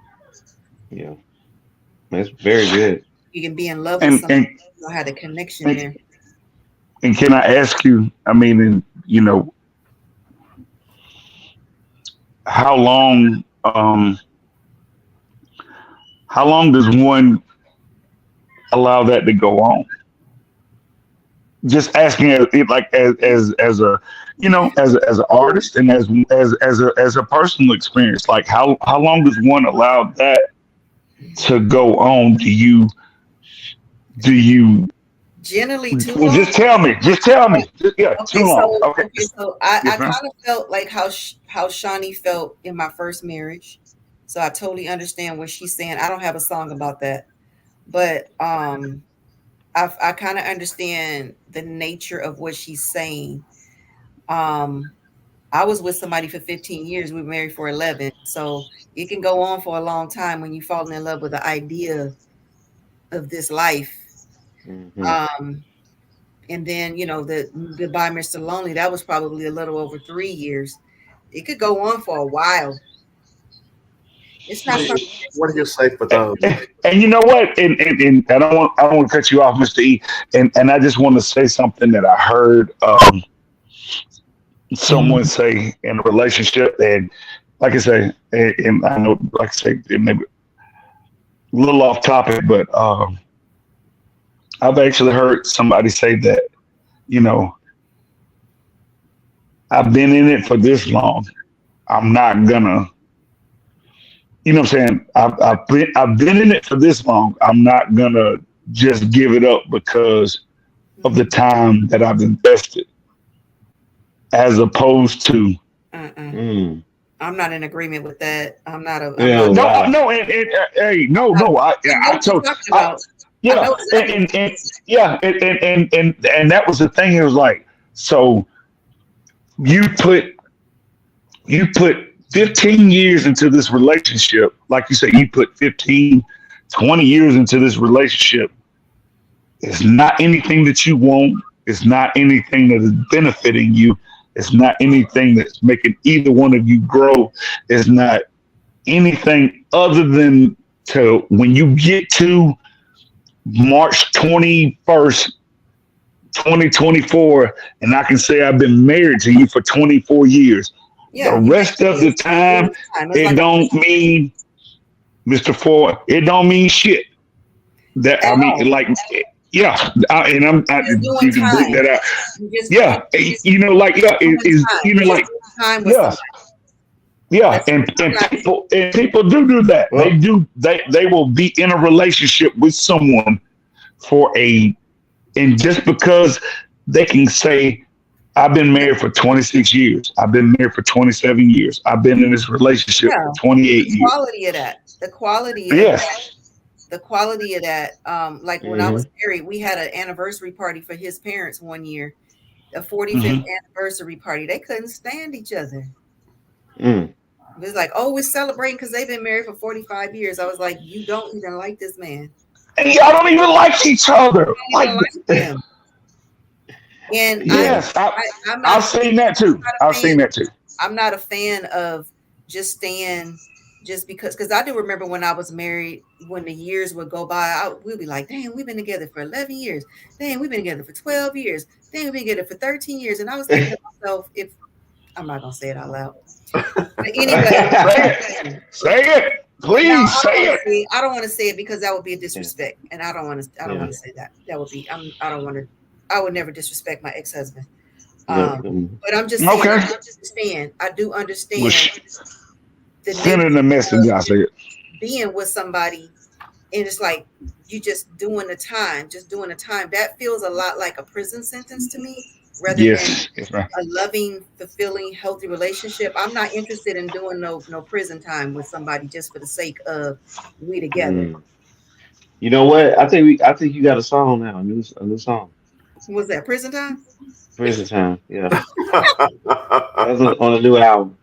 Yeah, that's very good. You can be in love with And someone, and you don't have the connection and, there. and can I ask you? I mean, how long? How long does one allow that to go on? Just asking, like as a as an artist and as a personal experience. Like how long does one allow that to go on? Do you Generally too well, long. just tell me. Just tell Oh, me. Yeah, too okay, long. so Okay. okay, so I Yes, kind ma'am. of felt like how Shawnee felt in my first marriage. So I totally understand what she's saying. I don't have a song about that, but I kind of understand the nature of what she's saying. Um, I was with somebody for 15 years. We were married for 11. So it can go on for a long time when you fall in love with the idea of this life. Hmm. Um, and then, the Goodbye, Mr. Lonely, that was probably a little over 3 years. It could go on for a while. It's not something What do you say for And, those? and you know what? And I don't want to cut you off, Mr. E. And I just want to say something that I heard. someone say in a relationship, and like I say, and I know, like I say, it may be a little off topic, but I've actually heard somebody say that, you know, I've been in it for this long. I'm not gonna, what I'm saying? I've been in it for this long. I'm not gonna just give it up because of the Mhm. time that I've invested, as opposed to Uh-uh. Mm. I'm not in agreement with that. I'm Yeah, not, no, wow. no, hey, no, I, no. I know I what you're told, talking I, about. I yeah, know exactly what and you're saying. yeah, and that was the thing. It was like, so you put you put 15 years into this relationship, like you said, you put 15, 20 years into this relationship. It's not anything that you want. It's not anything that is benefiting you. It's not anything that's making either one of you grow. It's not anything other than to when you get to March 21st, 2024, and I can say I've been married to you for 24 years. The Yeah, you made rest of the kids. During time, this time. It's it like a don't mean, Mr. Ford, it don't mean shit. That at I mean, all. like, yeah, and You're just doing you can bleep time. that out. You Yeah, just like, yeah, doing is time. You're just like, doing time with yeah, somebody. yeah, That's I'm and not. people do that. Well, They will be in a relationship with someone for and just because they can say, I've been Yeah, married for 26 years, I've been married for 27 years, I've been in this relationship for yeah. 28 The years. quality of that. The quality of that. Yes. The quality of that. Like when I hmm was married, we had an anniversary party for his parents one year, a 45th Hmm. anniversary party. They couldn't stand each other. Mm. It was like, oh, we're celebrating because they've been married for 45 years. I was like, you don't even like this man. And y'all don't even like each other. You don't Like, even like him. And Yeah. yes, I'm not I've a fan. seen that too. Not a I've fan. seen that too. I'm not a fan of just staying just because I do remember when I was married, when the years would go by, we'd be like, dang, we've been together for 11 years. Dang, we've been together for 12 years. Dang, we've been together for 13 years. And I was thinking to myself, if I'm not gonna say it out loud. But anyway, Say it. Say it. no, Please I don't say want to it. say it. I don't want to say it because that would be a yeah. disrespect. And I don't Yeah. want to say that. That would be I don't want to I would never disrespect my ex-husband. Yeah. Um, but I'm just saying, Okay. I do Well, understand the send nature in a message. I say it. of being with somebody, and it's like you just doing the time. That feels a lot like a prison sentence to me, rather than Yes. Yes, ma'am. a loving, fulfilling, healthy relationship. I'm not interested in doing no prison time with somebody just for the sake of we together. Mm. You know what? I think you got a song now, a new song. Was that prison time? Prison time. Yeah. That's on a new album.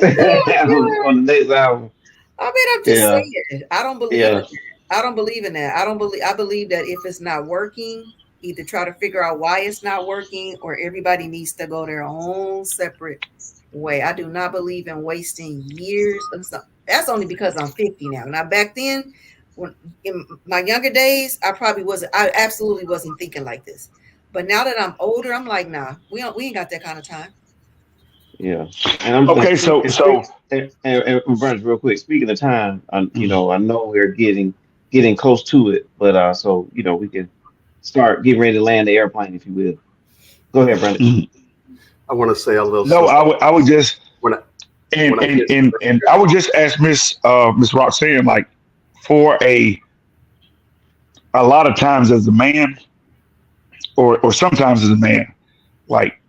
On the next album. I mean, I'm just Yeah. saying. I don't believe in Yeah. that. I don't believe in that. I believe that if it's not working, either try to figure out why it's not working or everybody needs to go their own separate way. I do not believe in wasting years of stuff. That's only because I'm 50 now. Now back then, when in my younger days, I absolutely wasn't thinking like this. But now that I'm older, I'm like, nah, we ain't got that kind of time. Yeah. And I'm and Okay. speak So and so speak and Brent, real quick. Speaking of time, I know we're getting close to it, but so we can start getting ready to land the airplane, if you will. Go ahead, Brandon. mhm. I want to say a little No, something I would just when I, and when I get and I would just ask Miss Roxanne, like, for a lot of times as a man, or sometimes as a man, like,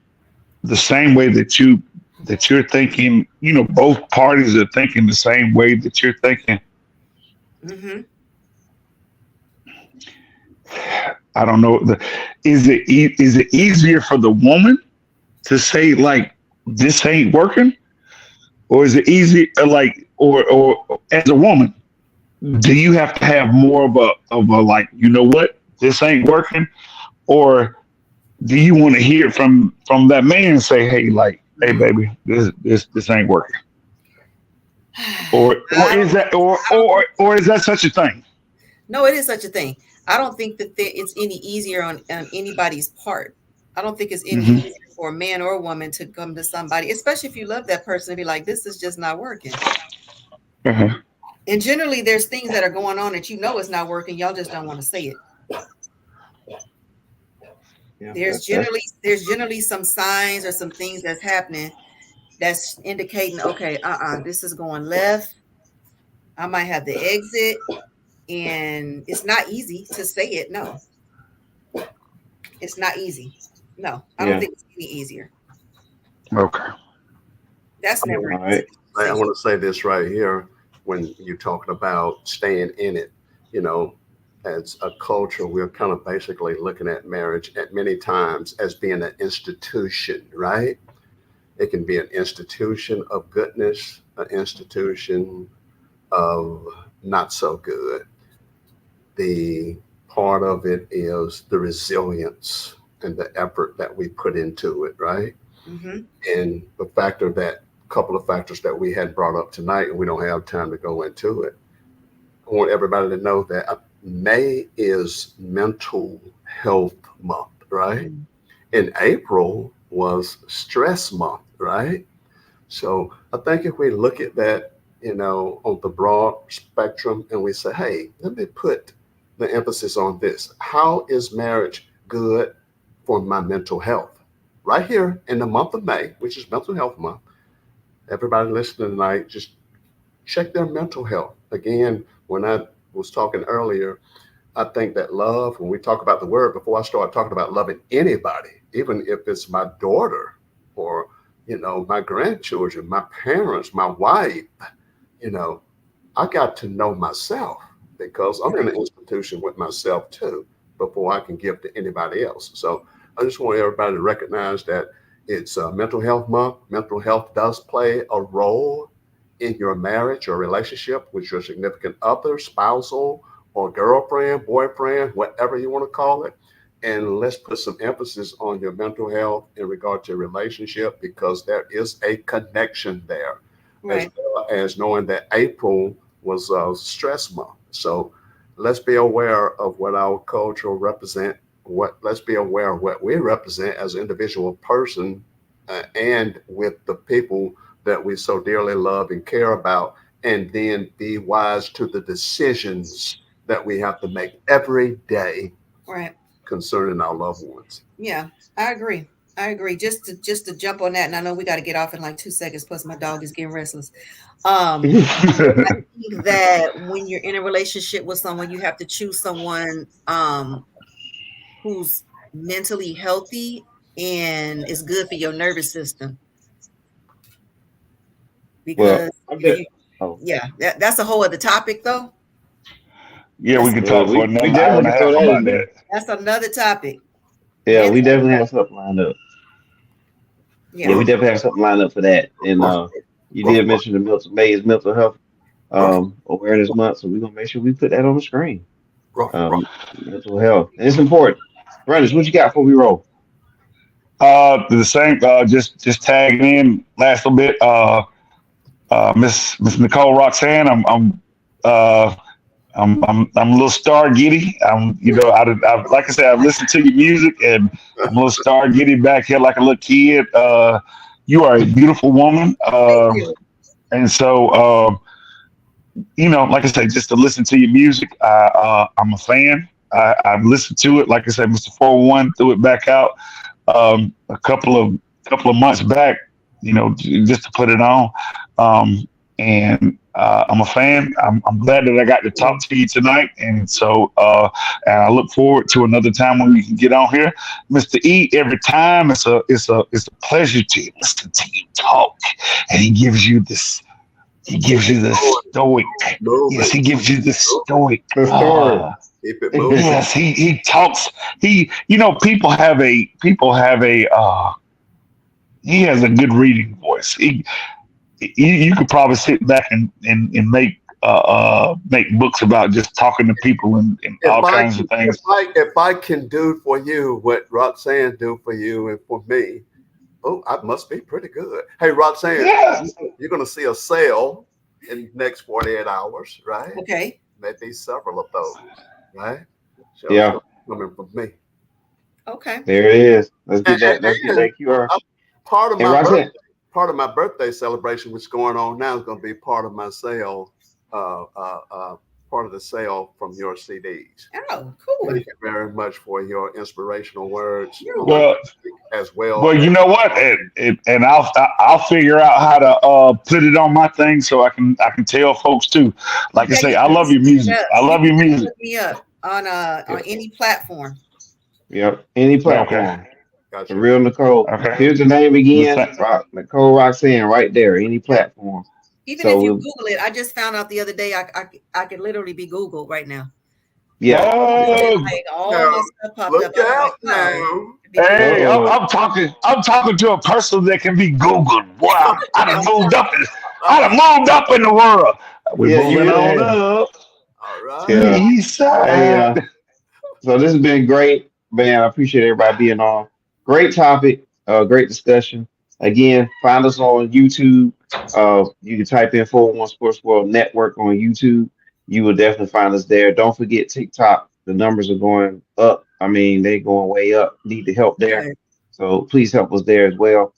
the same way that you're thinking, both parties are thinking the same way that you're thinking. Mm-hmm. I don't know. Is it easier for the woman to say, like, this ain't working, or is it easy, like, or as a woman, do you have to have more of a, like, what, this ain't working, or do you want to hear from that man and say, hey, like, hey, baby, this ain't working, or I is don't that, I don't think or is that such a thing? no, it is such a thing. I don't think that it's any easier on anybody's part. I don't think it's any Hmm. easier for a man or a woman to come to somebody, especially if you love that person, and be like, this is just not working. Uh-huh. And generally, there's things that are going on that you know is not working. Y'all just don't want to say it. Yeah, that's There's generally some signs or some things that's happening that's indicating, okay, this is going left. I might have to exit, and it's not easy to say it. No, it's not easy. No, I don't yeah. think it's any easier. Okay. That's I never want, an All easy right. I conversation. want to say this right here when you're talking about staying in it. You know, as a culture, we're kind of basically looking at marriage at many times as being an institution, right? It can be an institution of goodness, an institution of not so good. The part of it is the resilience and the effort that we put into it, right? Hmm. And the factor that couple of factors that we had brought up tonight, and we don't have time to go into it. I want everybody to know that May is mental health month, right? And April was stress month, right? So I think if we look at that, on the broad spectrum and we say, hey, let me put the emphasis on this. How is marriage good for my mental health? Right here in the month of May, which is mental health month, everybody listening tonight, just check their mental health. Again, when I was talking earlier, I think that love, when we talk about the word, before I start talking about loving anybody, even if it's my daughter or, my grandchildren, my parents, my wife, you know, I got to know myself because I'm in Right. an institution with myself too before I can give to anybody else. So I just want everybody to recognize that it's mental health month. Mental health does play a role in your marriage or relationship with your significant other, spousal, or girlfriend, boyfriend, whatever you want to call it. And let's put some emphasis on your mental health in regard to your relationship because there is a connection there, as Right. well as knowing that April was stress month. So let's be aware of what our culture represent. Let's be aware of what we represent as an individual person, and with the people that we so dearly love and care about, and then be wise to the decisions that we have to make every day Right. concerning our loved ones. Yeah, I agree. I agree. Just to jump on that, and I know we got to get off in like 2 seconds. Plus, my dog is getting restless. Um, I think that when you're in a relationship with someone, you have to choose someone who's mentally healthy and is good for your nervous system. Well, Because I if bet. you, Oh, yeah, that's a whole other topic, though. Yeah, we That's could talk for we another hour definitely and a can throw half that in about there. that. that's another topic. Yeah, we Mental, definitely have something lined up. Yeah, yeah, we definitely have something lined up for that. And you did mention the mental May is mental health awareness month, so we're gonna make sure we put that on the screen. Mental health. And it's important. Brothers, what you got before we roll? The same. Just tagging in last little bit. Miss Nicole Roxanne. Uh, I'm a little star giddy. Like I said, I've listened to your music and I'm a little star giddy back here like a little kid. You are a beautiful woman. thank you. And so, like I said, just to listen to your music, I'm a fan. I've listened to it. Like I said, Mr. 401 threw it back out a couple of months back. Just to put it on. And I'm a fan. I'm glad that I got to talk to you tonight. And so, and I look forward to another time when we can get on here, Mr. E. Every time it's a pleasure to listen to you talk, and he gives you the Moving, stoic. Yes, moving, he gives you the stoic. The story. keep it moving. Yes, he talks. He has a good reading voice. You could probably sit back and make books about just talking to people and If all I kinds can, of things. if I can do for you what Roxanne do for you and for me, oh, I must be pretty good. Hey, Roxanne, Yeah. you're going to see a sale in the next 48 hours, right? Okay. Maybe several of those, right? So it's Yeah. going to be coming from me. Okay. There it is. Let's get that. Let's get And that QR. part of And my birthday, Roxanne, part of my birthday celebration, which is going on now, is going to be part of my sale, part of the sale from your CDs. Oh, cool. Thank you very much for your inspirational words You're on welcome. Well, as well well, as you know what? And I'll figure out how to put it on my thing so I can tell folks too. Like I Yeah, say, you I can love your just look it music. up. I You love can your just music. look me up on yep, any platform. yep. Any Okay. platform. The gotcha. real Nicole. Okay. Here's the name The again. thing. Nicole Roxanne right there. Any Yeah. platform. Even So if you Google it, I just found out the other day I could literally be Googled right now. yeah, yeah. Oh, All Now my stuff popped up. look I was like, out oh, now. to be Googled. hey, I'm, Oh, I'm talking. I'm talking to a person that can be Googled. Wow, I done moved up. I done moved up in the world. We're yeah. You moving really on have. up All to the right. Yeah. east Hey, side. so this has been great, man. I appreciate everybody being on. Great topic, great discussion. Again, find us on YouTube. You can type in 401 Sports World Network on YouTube. You will definitely find us there. Don't forget TikTok. The numbers are going up. I mean, they're going way up. Need the help there. Good. So please help us there as well.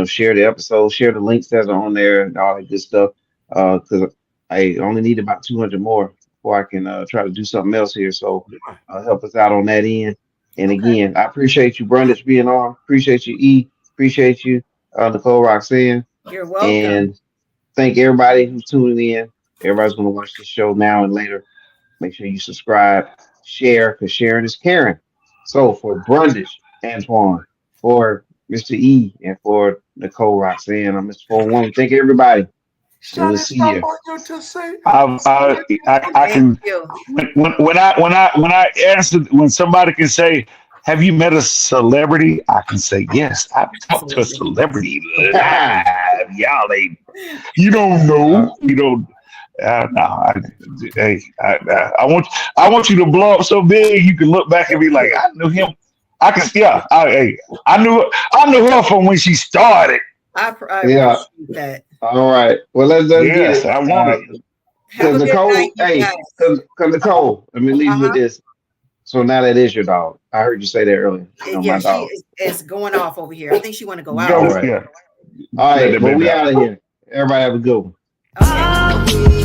Share the episode, share the links that are on there and all that good stuff. Because I only need about 200 more before I can try to do something else here. So help us out on that end. And Okay. again, I appreciate you, Brundage, being on. Appreciate you, E. Appreciate you, Nicole Roxanne. You're welcome. And thank everybody who's tuning in. Everybody's going to watch this show now and later. Make sure you subscribe, share, because sharing is caring. So for Brundage, Antoine, for Mr. E, and for Nicole Roxanne, I'm Mr. 401. Thank everybody, and we'll Shut it see up you. on you to say. I Thank can you. when I answer when somebody can say, "Have you met a celebrity?" I can say, "Yes, I've talked to a Absolutely. celebrity live." Y'all ain't. You don't Uh, know. You don't. No, hey, I want you to blow up so big you can look back and be like, I knew him. I can, yeah. I knew her from when she started. I yeah. appreciate that. All right. Well, let's get Yes, it. I want it. Have Because a good night, Nicole, you hey, guys. because Nicole, let me leave you with Uh-huh. this. So now that is your dog. I heard you say that earlier. Yeah, My she dog. is going off over here. I think she want to go All out. Go, right. yeah. All Let right. that Well, baby we out. out of here. Everybody have a good one. Okay.